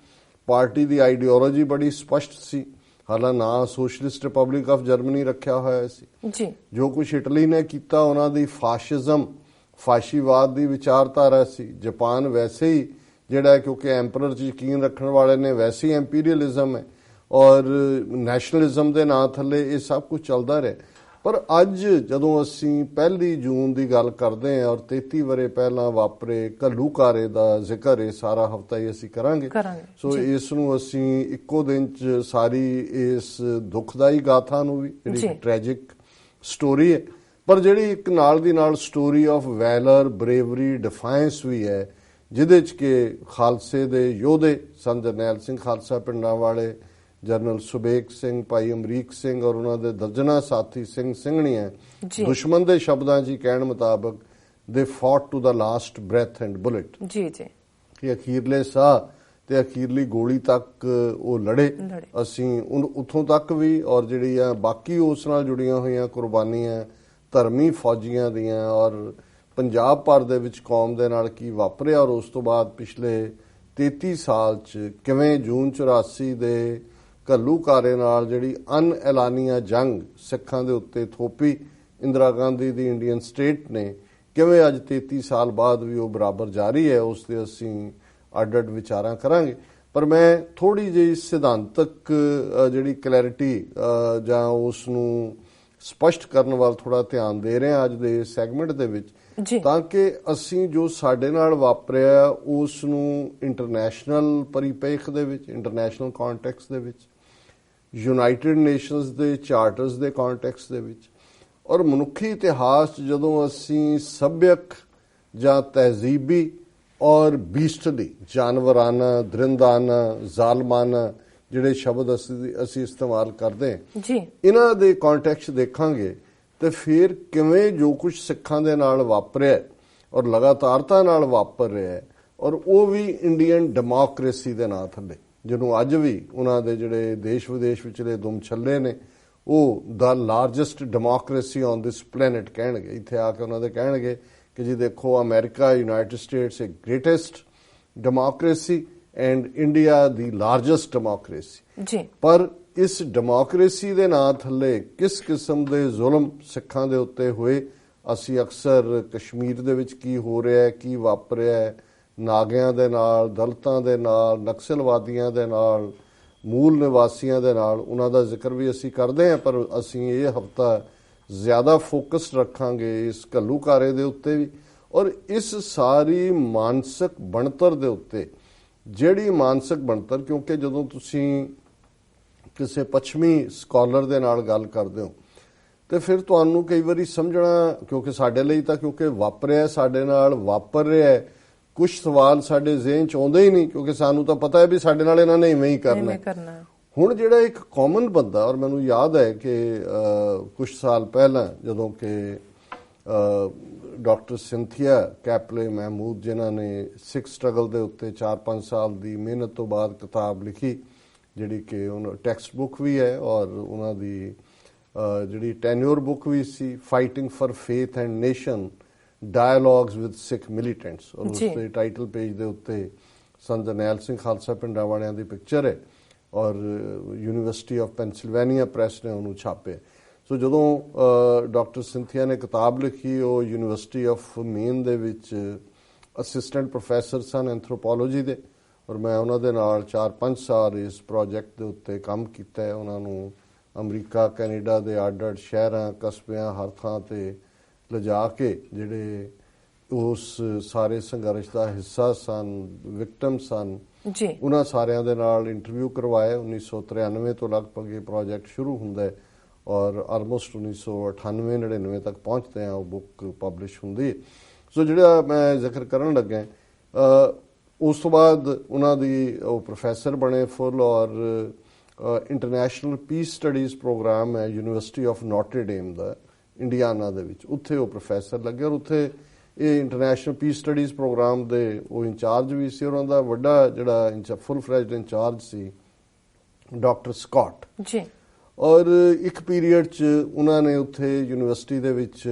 ਪਾਰਟੀ ਦੀ ਆਈਡੀਓਲੋਜੀ ਬੜੀ ਸਪਸ਼ਟ ਸੀ, ਹਾਲਾਂਕਿ ਨਾਂ ਸੋਸ਼ਲਿਸਟ ਰਿਪਬਲਿਕ ਆਫ ਜਰਮਨੀ ਰੱਖਿਆ ਹੋਇਆ ਸੀ। ਜੋ ਕੁਝ ਇਟਲੀ ਨੇ ਕੀਤਾ ਉਹਨਾਂ ਦੀ ਫਾਸ਼ਿਜ਼ਮ, ਫਾਸ਼ੀਵਾਦ ਦੀ ਵਿਚਾਰਧਾਰਾ ਸੀ। ਜਾਪਾਨ ਵੈਸੇ ਹੀ ਜਿਹੜਾ ਕਿਉਂਕਿ ਐਂਪਰਰ 'ਚ ਯਕੀਨ ਰੱਖਣ ਵਾਲੇ ਨੇ, ਵੈਸੇ ਹੀ ਐਂਪੀਰੀਅਲਿਜ਼ਮ ਹੈ ਔਰ ਨੈਸ਼ਨਲਿਜ਼ਮ ਦੇ ਨਾਂ ਥੱਲੇ ਇਹ ਸਭ ਕੁਝ ਚੱਲਦਾ ਰਿਹਾ। ਪਰ ਅੱਜ ਜਦੋਂ ਅਸੀਂ 1 ਜੂਨ ਦੀ ਗੱਲ ਕਰਦੇ ਹਾਂ ਔਰ 33 ਵਰੇ ਪਹਿਲਾਂ ਵਾਪਰੇ ਘੱਲੂਘਾਰੇ ਦਾ ਜ਼ਿਕਰ ਇਹ ਸਾਰਾ ਹਫਤਾ ਹੀ ਅਸੀਂ ਕਰਾਂਗੇ। ਸੋ ਇਸ ਨੂੰ ਅਸੀਂ ਇੱਕੋ ਦਿਨ 'ਚ ਸਾਰੀ ਇਸ ਦੁਖਦਾਈ ਗਾਥਾ ਨੂੰ ਵੀ ਜਿਹੜੀ ਟ੍ਰੈਜਿਕ ਸਟੋਰੀ ਹੈ, ਪਰ ਜਿਹੜੀ ਇੱਕ ਨਾਲ ਦੀ ਨਾਲ ਸਟੋਰੀ ਆਫ ਵੈਲਰ, ਬਰੇਵਰੀ, ਡਿਫਾਇੰਸ ਵੀ ਹੈ, ਜਿਹਦੇ 'ਚ ਕਿ ਖਾਲਸੇ ਦੇ ਯੋਧੇ ਸੰਤ ਜਰਨੈਲ ਸਿੰਘ ਖਾਲਸਾ ਪਿੰਡਾਂ ਵਾਲੇ, ਜਨਰਲ ਸੁਬੇਗ ਸਿੰਘ, ਭਾਈ ਅਮਰੀਕ ਸਿੰਘ ਔਰ ਉਹਨਾਂ ਦੇ ਦਰਜਨਾਂ ਸਾਥੀ ਸਿੰਘ ਸਿੰਘਣੀਆਂ ਦੁਸ਼ਮਣ ਦੇ ਸ਼ਬਦਾਂ 'ਚ ਕਹਿਣ ਮੁਤਾਬਕ they fought to the last breath and bullet, ਕਿ ਅਖੀਰਲੇ ਸਾਹ ਤੇ ਅਖੀਰਲੀ ਗੋਲੀ ਤੱਕ ਉਹ ਲੜੇ। ਅਸੀਂ ਉੱਥੋਂ ਤੱਕ ਵੀ ਔਰ ਜਿਹੜੀ ਆ ਬਾਕੀ ਉਸ ਨਾਲ ਜੁੜੀਆਂ ਹੋਈਆਂ ਕੁਰਬਾਨੀਆਂ ਧਰਮੀ ਫੌਜੀਆਂ ਦੀਆਂ ਔਰ ਪੰਜਾਬ ਭਰ ਦੇ ਵਿੱਚ ਕੌਮ ਦੇ ਨਾਲ ਕੀ ਵਾਪਰਿਆ ਔਰ ਉਸ ਤੋਂ ਬਾਅਦ ਪਿਛਲੇ 33 ਸਾਲ 'ਚ ਕਿਵੇਂ ਜੂਨ 84 ਦੇ ਘੱਲੂਘਾਰੇ ਨਾਲ ਜਿਹੜੀ ਅਨਐਲਾਨੀਆ ਜੰਗ ਸਿੱਖਾਂ ਦੇ ਉੱਤੇ ਥੋਪੀ ਇੰਦਰਾ ਗਾਂਧੀ ਦੀ ਇੰਡੀਅਨ ਸਟੇਟ ਨੇ, ਕਿਵੇਂ ਅੱਜ 33 ਸਾਲ ਬਾਅਦ ਵੀ ਉਹ ਬਰਾਬਰ ਜਾਰੀ ਹੈ, ਉਸ ਤੇ ਅਸੀਂ ਅੱਡ-ਅੱਡ ਵਿਚਾਰਾਂ ਕਰਾਂਗੇ। ਪਰ ਮੈਂ ਥੋੜੀ ਜਿਹੀ ਸਿਧਾਂਤਕ ਜਿਹੜੀ ਕਲੈਰਿਟੀ ਜਾਂ ਉਸ ਨੂੰ ਸਪਸ਼ਟ ਕਰਨ ਵੱਲ ਥੋੜਾ ਧਿਆਨ ਦੇ ਰਿਹਾ ਅੱਜ ਦੇ ਸੈਗਮੈਂਟ ਦੇ ਵਿੱਚ, ਤਾਂ ਕਿ ਅਸੀਂ ਜੋ ਸਾਡੇ ਨਾਲ ਵਾਪਰਿਆ ਉਸ ਨੂੰ ਇੰਟਰਨੈਸ਼ਨਲ ਪਰਿਪੇਖ ਦੇ ਵਿੱਚ, ਇੰਟਰਨੈਸ਼ਨਲ ਕੰਟੈਕਸਟ ਦੇ ਵਿੱਚ, ਯੂਨਾਈਟਿਡ ਨੇਸ਼ਨਸ ਦੇ ਚਾਰਟਰਸ ਦੇ ਕੰਟੈਕਸਟ ਦੇ ਵਿੱਚ, ਔਰ ਮਨੁੱਖੀ ਇਤਿਹਾਸ 'ਚ ਜਦੋਂ ਅਸੀਂ ਸੱਭਿਅਕ ਜਾਂ ਤਹਿਜ਼ੀਬੀ ਔਰ ਬੀਸਟਲੀ, ਜਾਨਵਰਾਨਾ, ਦਰਿੰਦਾਨਾ, ਜ਼ਾਲਮਾਨਾ ਜਿਹੜੇ ਸ਼ਬਦ ਅਸੀਂ ਇਸਤੇਮਾਲ ਕਰਦੇ ਹਾਂ, ਇਹਨਾਂ ਦੇ ਕੰਟੈਕਸਟ ਦੇਖਾਂਗੇ ਤੇ ਫਿਰ ਕਿਵੇਂ ਜੋ ਕੁਝ ਸਿੱਖਾਂ ਦੇ ਨਾਲ ਵਾਪਰਿਆ ਔਰ ਲਗਾਤਾਰਤਾ ਨਾਲ ਵਾਪਰ ਰਿਹਾ ਔਰ ਉਹ ਵੀ ਇੰਡੀਅਨ ਡੈਮੋਕ੍ਰੇਸੀ ਦੇ ਨਾਂ ਥੱਲੇ, ਜਿਹਨੂੰ ਅੱਜ ਵੀ ਉਹਨਾਂ ਦੇ ਜਿਹੜੇ ਦੇਸ਼ ਵਿਦੇਸ਼ ਵਿਚਲੇ ਦੁਮ ਛੱਲੇ ਨੇ ਉਹ ਦਾ largest democracy on this planet ਕਹਿਣਗੇ। ਇੱਥੇ ਆ ਕੇ ਉਹਨਾਂ ਦੇ ਕਹਿਣਗੇ ਕਿ ਜੀ ਦੇਖੋ America, United States A greatest democracy and India the largest democracy. ਪਰ ਇਸ ਡੈਮੋਕ੍ਰੇਸੀ ਦੇ ਨਾਂ ਥੱਲੇ ਕਿਸ ਕਿਸਮ ਦੇ ਜ਼ੁਲਮ ਸਿੱਖਾਂ ਦੇ ਉੱਤੇ ਹੋਏ, ਅਸੀਂ ਅਕਸਰ ਕਸ਼ਮੀਰ ਦੇ ਵਿੱਚ ਕੀ ਹੋ ਰਿਹਾ, ਕੀ ਵਾਪਰਿਆ, ਨਾਗਿਆਂ ਦੇ ਨਾਲ, ਦਲਿਤਾਂ ਦੇ ਨਾਲ, ਨਕਸਲਵਾਦੀਆਂ ਦੇ ਨਾਲ, ਮੂਲ ਨਿਵਾਸੀਆਂ ਦੇ ਨਾਲ, ਉਹਨਾਂ ਦਾ ਜ਼ਿਕਰ ਵੀ ਅਸੀਂ ਕਰਦੇ ਹਾਂ। ਪਰ ਅਸੀਂ ਇਹ ਹਫ਼ਤਾ ਜ਼ਿਆਦਾ ਫੋਕਸ ਰੱਖਾਂਗੇ ਇਸ ਘੱਲੂਘਾਰੇ ਦੇ ਉੱਤੇ ਵੀ ਔਰ ਇਸ ਸਾਰੀ ਮਾਨਸਿਕ ਬਣਤਰ ਦੇ ਉੱਤੇ, ਜਿਹੜੀ ਮਾਨਸਿਕ ਬਣਤਰ, ਕਿਉਂਕਿ ਜਦੋਂ ਤੁਸੀਂ ਕਿਸੇ ਪੱਛਮੀ ਸਕਾਲਰ ਦੇ ਨਾਲ ਗੱਲ ਕਰਦੇ ਹੋ ਤੇ ਫਿਰ ਤੁਹਾਨੂੰ ਕਈ ਵਾਰੀ ਸਮਝਣਾ, ਕਿਉਂਕਿ ਸਾਡੇ ਲਈ ਤਾਂ ਕਿਉਂਕਿ ਵਾਪਰਿਆ, ਸਾਡੇ ਨਾਲ ਵਾਪਰ ਰਿਹਾ, ਕੁਝ ਸਵਾਲ ਸਾਡੇ ਜ਼ਿਹਨ 'ਚ ਆਉਂਦੇ ਹੀ ਨਹੀਂ ਕਿਉਂਕਿ ਸਾਨੂੰ ਤਾਂ ਪਤਾ ਹੈ ਵੀ ਸਾਡੇ ਨਾਲ ਇਹਨਾਂ ਨੇ ਇਵੇਂ ਹੀ ਕਰਨਾ। ਹੁਣ ਜਿਹੜਾ ਇੱਕ ਕਾਮਨ ਬੰਦਾ, ਔਰ ਮੈਨੂੰ ਯਾਦ ਹੈ ਕਿ ਕੁਝ ਸਾਲ ਪਹਿਲਾਂ ਜਦੋਂ ਕਿ ਡਾਕਟਰ ਸਿੰਥੀਆ ਕੈਪਲੇ ਮਹਿਮੂਦ, ਜਿਨ੍ਹਾਂ ਨੇ ਸਿੱਖ ਸਟਰਗਲ ਦੇ ਉੱਤੇ 4-5 ਸਾਲ ਦੀ ਮਿਹਨਤ ਤੋਂ ਬਾਅਦ ਕਿਤਾਬ ਲਿਖੀ, ਜਿਹੜੀ ਕਿ ਉਹਨਾਂ ਟੈਕਸਟ ਬੁੱਕ ਵੀ ਹੈ ਔਰ ਉਹਨਾਂ ਦੀ ਜਿਹੜੀ ਟੈਨਿਓਰ ਬੁੱਕ ਵੀ ਸੀ, fighting for faith and nation, dialogues with Sikh militants, ਔਰ ਉਸ ਦੇ ਟਾਈਟਲ ਪੇਜ ਦੇ ਉੱਤੇ ਸੰਤ ਜਰਨੈਲ ਸਿੰਘ ਖਾਲਸਾ ਪਿੰਡਾਂ ਵਾਲਿਆਂ ਦੀ ਪਿਕਚਰ ਹੈ ਔਰ ਯੂਨੀਵਰਸਿਟੀ ਆਫ ਪੈਨਸਿਲਵੇਨੀਆ ਪ੍ਰੈਸ ਨੇ ਉਹਨੂੰ ਛਾਪਿਆ। ਸੋ ਜਦੋਂ ਡਾਕਟਰ ਸਿੰਥੀਆ ਨੇ ਕਿਤਾਬ ਲਿਖੀ, ਉਹ ਯੂਨੀਵਰਸਿਟੀ ਆਫ ਮੇਨ ਦੇ ਵਿੱਚ ਅਸਿਸਟੈਂਟ ਪ੍ਰੋਫੈਸਰ ਸਨ ਐਂਥਰੋਪੋਲੋਜੀ ਦੇ, ਔਰ ਮੈਂ ਉਹਨਾਂ ਦੇ ਨਾਲ 4-5 ਸਾਲ ਇਸ ਪ੍ਰੋਜੈਕਟ ਦੇ ਉੱਤੇ ਕੰਮ ਕੀਤਾ ਹੈ। ਉਹਨਾਂ ਨੂੰ ਅਮਰੀਕਾ, ਕੈਨੇਡਾ ਦੇ ਅੱਡ-ਅੱਡ ਸ਼ਹਿਰਾਂ, ਕਸਬਿਆਂ, ਹਰ ਥਾਂ ਤੇ ਲਿਜਾ ਕੇ ਜਿਹੜੇ ਉਸ ਸਾਰੇ ਸੰਘਰਸ਼ ਦਾ ਹਿੱਸਾ ਸਨ, ਵਿਕਟਮ ਸਨ, ਉਹਨਾਂ ਸਾਰਿਆਂ ਦੇ ਨਾਲ ਇੰਟਰਵਿਊ ਕਰਵਾਏ। 1993 ਤੋਂ ਲਗਭਗ ਇਹ ਪ੍ਰੋਜੈਕਟ ਸ਼ੁਰੂ ਹੁੰਦਾ ਹੈ ਔਰ ਆਲਮੋਸਟ 1998-99 ਤੱਕ ਪਹੁੰਚਦੇ ਆ ਉਹ ਬੁੱਕ ਪਬਲਿਸ਼ ਹੁੰਦੀ ਹੈ। ਸੋ ਜਿਹੜਾ ਮੈਂ ਜ਼ਿਕਰ ਕਰਨ ਲੱਗਾ, ਉਸ ਤੋਂ ਬਾਅਦ ਉਹਨਾਂ ਦੀ ਉਹ ਪ੍ਰੋਫੈਸਰ ਬਣੇ ਫੁੱਲ ਔਰ ਇੰਟਰਨੈਸ਼ਨਲ ਪੀਸ ਸਟੱਡੀਜ਼ ਪ੍ਰੋਗਰਾਮ ਹੈ ਯੂਨੀਵਰਸਿਟੀ ਆਫ ਨੋਟਰ ਡੇਮ ਦਾ ਇੰਡੀਆਨਾ ਦੇ ਵਿੱਚ, ਉੱਥੇ ਉਹ ਪ੍ਰੋਫੈਸਰ ਲੱਗੇ ਔਰ ਉੱਥੇ ਇਹ ਇੰਟਰਨੈਸ਼ਨਲ ਪੀਸ ਸਟੱਡੀਜ਼ ਪ੍ਰੋਗਰਾਮ ਦੇ ਉਹ ਇੰਚਾਰਜ ਵੀ ਸੀ। ਉਹਨਾਂ ਦਾ ਵੱਡਾ ਜਿਹੜਾ ਫੁੱਲ ਫਲੈਜਡ ਇੰਚਾਰਜ ਸੀ ਡਾਕਟਰ ਸਕਾਟ ਜੀ। ਔਰ ਇੱਕ ਪੀਰੀਅਡ 'ਚ ਉਹਨਾਂ ਨੇ ਉੱਥੇ ਯੂਨੀਵਰਸਿਟੀ ਦੇ ਵਿੱਚ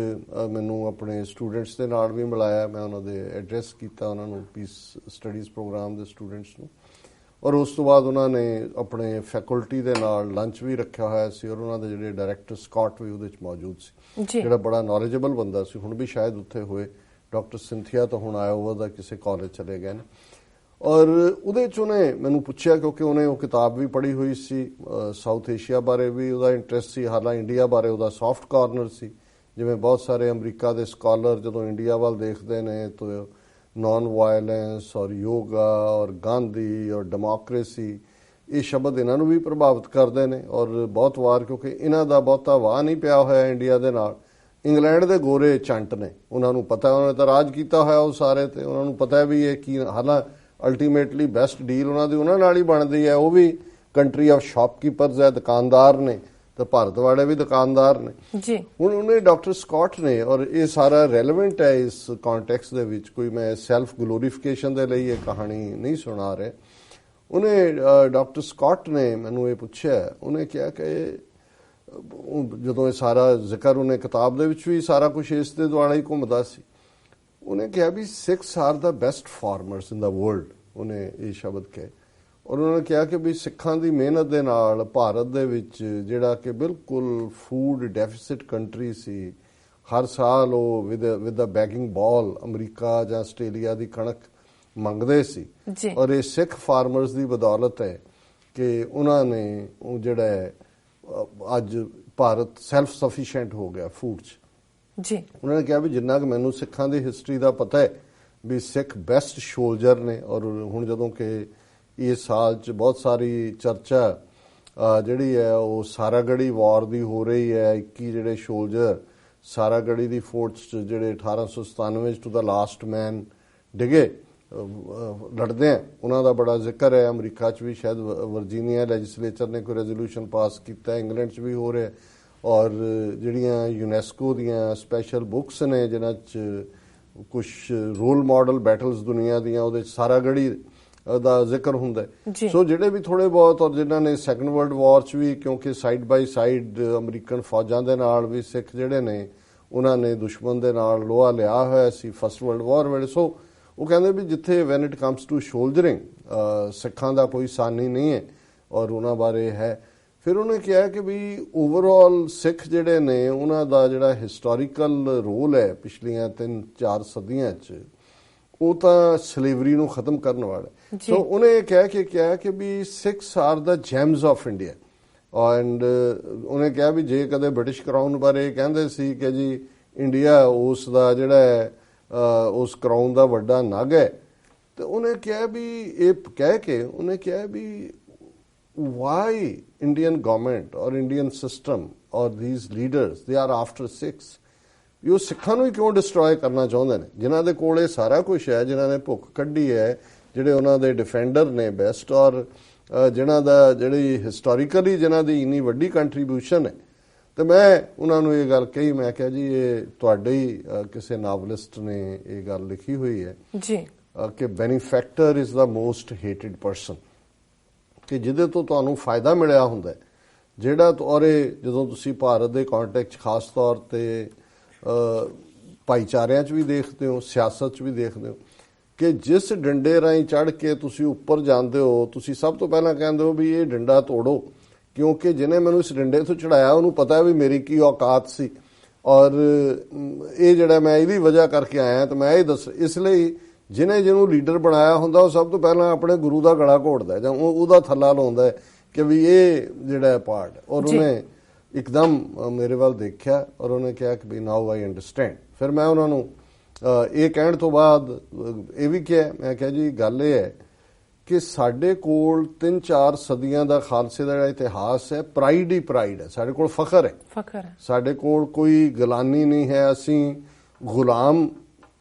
ਮੈਨੂੰ ਆਪਣੇ ਸਟੂਡੈਂਟਸ ਦੇ ਨਾਲ ਵੀ ਮਿਲਾਇਆ, ਮੈਂ ਉਹਨਾਂ ਦੇ ਐਡਰੈਸ ਕੀਤਾ ਉਹਨਾਂ ਨੂੰ, ਪੀਸ ਸਟੱਡੀਜ਼ ਪ੍ਰੋਗਰਾਮ ਦੇ ਸਟੂਡੈਂਟਸ ਨੂੰ। ਔਰ ਉਸ ਤੋਂ ਬਾਅਦ ਉਹਨਾਂ ਨੇ ਆਪਣੇ ਫੈਕਲਟੀ ਦੇ ਨਾਲ ਲੰਚ ਵੀ ਰੱਖਿਆ ਹੋਇਆ ਸੀ ਔਰ ਉਹਨਾਂ ਦੇ ਜਿਹੜੇ ਡਾਇਰੈਕਟਰ ਸਕਾਟ ਵੀ ਉਹਦੇ 'ਚ ਮੌਜੂਦ ਸੀ, ਜਿਹੜਾ ਬੜਾ ਨੌਲੇਜੇਬਲ ਬੰਦਾ ਸੀ, ਹੁਣ ਵੀ ਸ਼ਾਇਦ ਉੱਥੇ ਹੋਏ। ਡਾਕਟਰ ਸਿੰਥੀਆ ਤਾਂ ਹੁਣ ਆਇਆ ਉਹਦਾ ਕਿਸੇ ਕਾਲਜ ਚਲੇ ਗਏ ਨੇ। ਔਰ ਉਹਦੇ 'ਚ ਉਹਨੇ ਮੈਨੂੰ ਪੁੱਛਿਆ, ਕਿਉਂਕਿ ਉਹਨੇ ਉਹ ਕਿਤਾਬ ਵੀ ਪੜ੍ਹੀ ਹੋਈ ਸੀ, ਸਾਊਥ ਏਸ਼ੀਆ ਬਾਰੇ ਵੀ ਉਹਦਾ ਇੰਟਰਸਟ ਸੀ, ਹਾਲਾਂ ਇੰਡੀਆ ਬਾਰੇ ਉਹਦਾ ਸੌਫਟ ਕਾਰਨਰ ਸੀ। ਜਿਵੇਂ ਬਹੁਤ ਸਾਰੇ ਅਮਰੀਕਾ ਦੇ ਸਕਾਲਰ ਜਦੋਂ ਇੰਡੀਆ ਵੱਲ ਦੇਖਦੇ ਨੇ ਤਾਂ ਨੌਨ ਵਾਇਲੈਂਸ ਔਰ ਯੋਗਾ ਔਰ ਗਾਂਧੀ ਔਰ ਡੈਮੋਕ੍ਰੇਸੀ, ਇਹ ਸ਼ਬਦ ਇਹਨਾਂ ਨੂੰ ਵੀ ਪ੍ਰਭਾਵਿਤ ਕਰਦੇ ਨੇ। ਔਰ ਬਹੁਤ ਵਾਰ ਕਿਉਂਕਿ ਇਹਨਾਂ ਦਾ ਬਹੁਤਾ ਵਾਹ ਨਹੀਂ ਪਿਆ ਹੋਇਆ ਇੰਡੀਆ ਦੇ ਨਾਲ, ਇੰਗਲੈਂਡ ਦੇ ਗੋਰੇ ਚੰਟ ਨੇ, ਉਹਨਾਂ ਨੂੰ ਪਤਾ, ਉਹਨਾਂ ਨੇ ਤਾਂ ਰਾਜ ਕੀਤਾ ਹੋਇਆ ਉਹ ਸਾਰੇ, ਤੇ ਉਹਨਾਂ ਨੂੰ ਪਤਾ ਵੀ ਇਹ ਕੀ, ਹਾਲਾਂ ਅਲਟੀਮੇਟਲੀ ਬੈਸਟ ਡੀਲ ਉਹਨਾਂ ਦੀ ਉਹਨਾਂ ਨਾਲ ਹੀ ਬਣਦੀ ਹੈ। ਉਹ ਵੀ ਕੰਟਰੀ ਆਫ ਸ਼ਾਪਕੀਪਰਸ ਹੈ, ਦੁਕਾਨਦਾਰ ਨੇ, ਤੇ ਭਾਰਤ ਵਾਲੇ ਵੀ ਦੁਕਾਨਦਾਰ ਨੇ ਜੀ। ਹੁਣ ਉਹਨੇ ਡਾਕਟਰ ਸਕਾਟ ਨੇ, ਔਰ ਇਹ ਸਾਰਾ ਰੈਲੇਵੈਂਟ ਹੈ ਇਸ ਕੰਟੈਕਸਟ ਦੇ ਵਿੱਚ, ਕੋਈ ਮੈਂ ਸੈਲਫ ਗਲੋਰੀਫਿਕੇਸ਼ਨ ਦੇ ਲਈ ਇਹ ਕਹਾਣੀ ਨਹੀਂ ਸੁਣਾ ਰਿਹਾ। ਉਹਨੇ ਡਾਕਟਰ ਸਕਾਟ ਨੇ ਮੈਨੂੰ ਇਹ ਪੁੱਛਿਆ, ਉਹਨੇ ਕਿਹਾ ਕਿ ਜਦੋਂ ਇਹ ਸਾਰਾ ਜ਼ਿਕਰ ਉਹਨੇ ਕਿਤਾਬ ਦੇ ਵਿੱਚ ਵੀ ਸਾਰਾ ਕੁਝ ਇਸ ਦੇ ਦੁਆਲੇ ਹੀ ਘੁੰਮਦਾ ਸੀ, ਉਹਨੇ ਕਿਹਾ ਵੀ Sikhs are the best farmers in the world, ਉਹਨੇ ਇਹ ਸ਼ਬਦ ਕਹੇ। ਔਰ ਉਹਨਾਂ ਨੇ ਕਿਹਾ ਕਿ ਵੀ ਸਿੱਖਾਂ ਦੀ ਮਿਹਨਤ ਦੇ ਨਾਲ ਭਾਰਤ ਦੇ ਵਿੱਚ ਜਿਹੜਾ ਕਿ ਬਿਲਕੁਲ ਫੂਡ ਡੈਫਿਸਿਟ ਕੰਟਰੀ ਸੀ, ਹਰ ਸਾਲ ਉਹ with a begging bowl America ਜਾਂ ਆਸਟ੍ਰੇਲੀਆ ਦੀ ਕਣਕ ਮੰਗਦੇ ਸੀ, ਔਰ ਇਹ ਸਿੱਖ ਫਾਰਮਰਸ ਦੀ ਬਦੌਲਤ ਹੈ ਕਿ ਉਹਨਾਂ ਨੇ ਉਹ ਜਿਹੜਾ ਅੱਜ ਭਾਰਤ ਸੈਲਫ ਸਫੀਸ਼ੀਐਂਟ ਹੋ ਗਿਆ ਫੂਡ 'ਚ। ਜੀ ਉਹਨਾਂ ਨੇ ਕਿਹਾ ਵੀ ਜਿੰਨਾ ਕਿ ਮੈਨੂੰ ਸਿੱਖਾਂ ਦੀ ਹਿਸਟਰੀ ਦਾ ਪਤਾ ਹੈ ਵੀ ਸਿੱਖ ਬੈਸਟ ਸੋਲਜਰ ਨੇ, ਔਰ ਹੁਣ ਜਦੋਂ ਕਿ ਇਸ ਸਾਲ 'ਚ ਬਹੁਤ ਸਾਰੀ ਚਰਚਾ ਜਿਹੜੀ ਹੈ ਉਹ ਸਾਰਾਗੜੀ ਵਾਰ ਦੀ ਹੋ ਰਹੀ ਹੈ। 21 ਜਿਹੜੇ ਸੋਲਜਰ ਸਾਰਾਗੜੀ ਦੀ ਫੋਰਟ 'ਚ ਜਿਹੜੇ 1897 ਟੂ ਦਾ ਲਾਸਟ ਮੈਨ ਡਿਗੇ ਲੜਦੇ ਆ, ਉਹਨਾਂ ਦਾ ਬੜਾ ਜ਼ਿਕਰ ਹੈ। ਅਮਰੀਕਾ 'ਚ ਵੀ ਸ਼ਾਇਦ ਵਰਜੀਨੀਆ ਲੈਜਿਸਲੇਚਰ ਨੇ ਕੋਈ ਰੈਜ਼ੋਲੂਸ਼ਨ ਪਾਸ ਕੀਤਾ, ਇੰਗਲੈਂਡ 'ਚ ਵੀ ਹੋ ਰਿਹਾ, ਔਰ ਜਿਹੜੀਆਂ ਯੂਨੈਸਕੋ ਦੀਆਂ ਸਪੈਸ਼ਲ ਬੁੱਕਸ ਨੇ ਜਿਨ੍ਹਾਂ 'ਚ ਕੁਝ ਰੋਲ ਮਾਡਲ ਬੈਟਲਸ ਦੁਨੀਆ ਦੀਆਂ, ਉਹਦੇ 'ਚ ਸਾਰਾਗੜੀ ਦਾ ਜ਼ਿਕਰ ਹੁੰਦਾ। ਸੋ ਜਿਹੜੇ ਵੀ ਥੋੜੇ ਬਹੁਤ, ਔਰ ਜਿਨ੍ਹਾਂ ਨੇ ਸੈਕੰਡ ਵਰਲਡ ਵਾਰ 'ਚ ਵੀ, ਕਿਉਂਕਿ ਸਾਈਡ ਬਾਈ ਸਾਈਡ ਅਮਰੀਕਨ ਫੌਜਾਂ ਦੇ ਨਾਲ ਵੀ ਸਿੱਖ ਜਿਹੜੇ ਨੇ ਉਹਨਾਂ ਨੇ ਦੁਸ਼ਮਣ ਦੇ ਨਾਲ ਲੋਹਾ ਲਿਆ ਹੋਇਆ ਸੀ ਫਸਟ ਵਰਲਡ ਵਾਰ ਵੇਲੇ। ਸੋ ਉਹ ਕਹਿੰਦੇ ਵੀ ਜਿੱਥੇ ਵੈਨ ਇਟ ਕਮਸ ਟੂ ਸ਼ੋਲਜਰਿੰਗ ਸਿੱਖਾਂ ਦਾ ਕੋਈ ਸਾਨੀ ਨਹੀਂ ਹੈ, ਔਰ ਉਹਨਾਂ ਬਾਰੇ ਹੈ। ਫਿਰ ਉਹਨੇ ਕਿਹਾ ਕਿ ਵੀ ਓਵਰਆਲ ਸਿੱਖ ਜਿਹੜੇ ਨੇ ਉਹਨਾਂ ਦਾ ਜਿਹੜਾ ਹਿਸਟੋਰੀਕਲ ਰੋਲ ਹੈ ਪਿਛਲੀਆਂ 3-4 ਸਦੀਆਂ 'ਚ, ਉਹ ਤਾਂ ਸਲੇਵਰੀ ਨੂੰ ਖਤਮ ਕਰਨ ਵਾਲਾ। ਸੋ ਉਹਨੇ ਕਿਹਾ ਕਿ we Sikhs are the gems of India. And ਉਹਨੇ ਕਿਹਾ ਵੀ ਜੇ ਕਦੇ ਬ੍ਰਿਟਿਸ਼ ਕਰਾਊਨ ਬਾਰੇ ਕਹਿੰਦੇ ਸੀ ਕਿ ਜੀ ਇੰਡੀਆ ਉਸ ਦਾ ਜਿਹੜਾ ਹੈ ਉਸ ਕਰਾਊਨ ਦਾ ਵੱਡਾ ਨਗ ਹੈ, ਤੇ ਉਹਨੇ ਕਿਹਾ ਵੀ ਇਹ ਕਹਿ ਕੇ ਉਹਨੇ ਕਿਹਾ ਵੀ why Indian government or Indian system or these leaders they are after Sikhs, ਵੀ ਉਹ ਸਿੱਖਾਂ ਨੂੰ ਹੀ ਕਿਉਂ ਡਿਸਟਰੋਏ ਕਰਨਾ ਚਾਹੁੰਦੇ ਨੇ ਜਿਨ੍ਹਾਂ ਦੇ ਕੋਲ ਇਹ ਸਾਰਾ ਕੁਝ ਹੈ, ਜਿਨ੍ਹਾਂ ਨੇ ਭੁੱਖ ਕੱਢੀ ਹੈ, ਜਿਹੜੇ ਉਹਨਾਂ ਦੇ ਡਿਫੈਂਡਰ ਨੇ ਬੈਸਟ, ਔਰ ਜਿਨ੍ਹਾਂ ਦਾ ਜਿਹੜੀ ਹਿਸਟੋਰੀਕਲੀ ਜਿਨ੍ਹਾਂ ਦੀ ਇੰਨੀ ਵੱਡੀ ਕੰਟਰੀਬਿਊਸ਼ਨ ਹੈ। ਤੇ ਮੈਂ ਉਹਨਾਂ ਨੂੰ ਇਹ ਗੱਲ ਕਹੀ, ਮੈਂ ਕਿਹਾ ਜੀ ਇਹ ਤੁਹਾਡੇ ਹੀ ਕਿਸੇ ਨਾਵਲਿਸਟ ਨੇ ਇਹ ਗੱਲ ਲਿਖੀ ਹੋਈ ਹੈ ਜੀ ਕਿ benefactor is the most hated person, ਕਿ ਜਿਹਦੇ ਤੋਂ ਤੁਹਾਨੂੰ ਫਾਇਦਾ ਮਿਲਿਆ ਹੁੰਦਾ, ਜਿਹੜਾ ਔਰ ਜਦੋਂ ਤੁਸੀਂ ਭਾਰਤ ਦੇ ਕੰਟੈਕਸਟ 'ਚ ਖਾਸ ਤੌਰ ਤੇ ਭਾਈਚਾਰਿਆਂ 'ਚ ਵੀ ਦੇਖਦੇ ਹੋ, ਸਿਆਸਤ 'ਚ ਵੀ ਦੇਖਦੇ ਹੋ ਕਿ ਜਿਸ ਡੰਡੇ ਰਾਹੀਂ ਚੜ੍ਹ ਕੇ ਤੁਸੀਂ ਉੱਪਰ ਜਾਂਦੇ ਹੋ, ਤੁਸੀਂ ਸਭ ਤੋਂ ਪਹਿਲਾਂ ਕਹਿੰਦੇ ਹੋ ਵੀ ਇਹ ਡੰਡਾ ਤੋੜੋ, ਕਿਉਂਕਿ ਜਿਹਨੇ ਮੈਨੂੰ ਇਸ ਡੰਡੇ ਤੋਂ ਚੜਾਇਆ ਉਹਨੂੰ ਪਤਾ ਵੀ ਮੇਰੀ ਕੀ ਔਕਾਤ ਸੀ, ਔਰ ਇਹ ਜਿਹੜਾ ਮੈਂ ਇਹਦੀ ਵਜ੍ਹਾ ਕਰਕੇ ਆਇਆ, ਤਾਂ ਮੈਂ ਇਹ ਦੱਸ, ਇਸ ਲਈ ਜਿਹਨੂੰ ਲੀਡਰ ਬਣਾਇਆ ਹੁੰਦਾ ਉਹ ਸਭ ਤੋਂ ਪਹਿਲਾਂ ਆਪਣੇ ਗੁਰੂ ਦਾ ਗਲਾ ਘੋਟਦਾ ਜਾਂ ਉਹਦਾ ਥੱਲਾ ਲਾਉਂਦਾ ਕਿ ਵੀ ਇਹ ਜਿਹੜਾ ਪਾਰਟ। ਔਰ ਉਹਨੇ ਇੱਕਦਮ ਮੇਰੇ ਵੱਲ ਦੇਖਿਆ ਔਰ ਉਹਨੇ ਕਿਹਾ ਕਿ ਵੀ ਨਾਓ ਆਈ ਅੰਡਰਸਟੈਂਡ। ਫਿਰ ਮੈਂ ਉਹਨਾਂ ਨੂੰ ਇਹ ਕਹਿਣ ਤੋਂ ਬਾਅਦ ਇਹ ਵੀ ਕਿਹਾ, ਮੈਂ ਕਿਹਾ ਜੀ ਗੱਲ ਇਹ ਹੈ ਕਿ ਸਾਡੇ ਕੋਲ 3-4 ਸਦੀਆਂ ਦਾ ਖਾਲਸੇ ਦਾ ਜਿਹੜਾ ਇਤਿਹਾਸ ਹੈ, ਪ੍ਰਾਈਡ ਹੀ ਪ੍ਰਾਈਡ ਹੈ, ਸਾਡੇ ਕੋਲ ਫਖਰ ਹੈ, ਸਾਡੇ ਕੋਲ ਕੋਈ ਗਲਾਨੀ ਨਹੀਂ ਹੈ, ਅਸੀਂ ਗੁਲਾਮ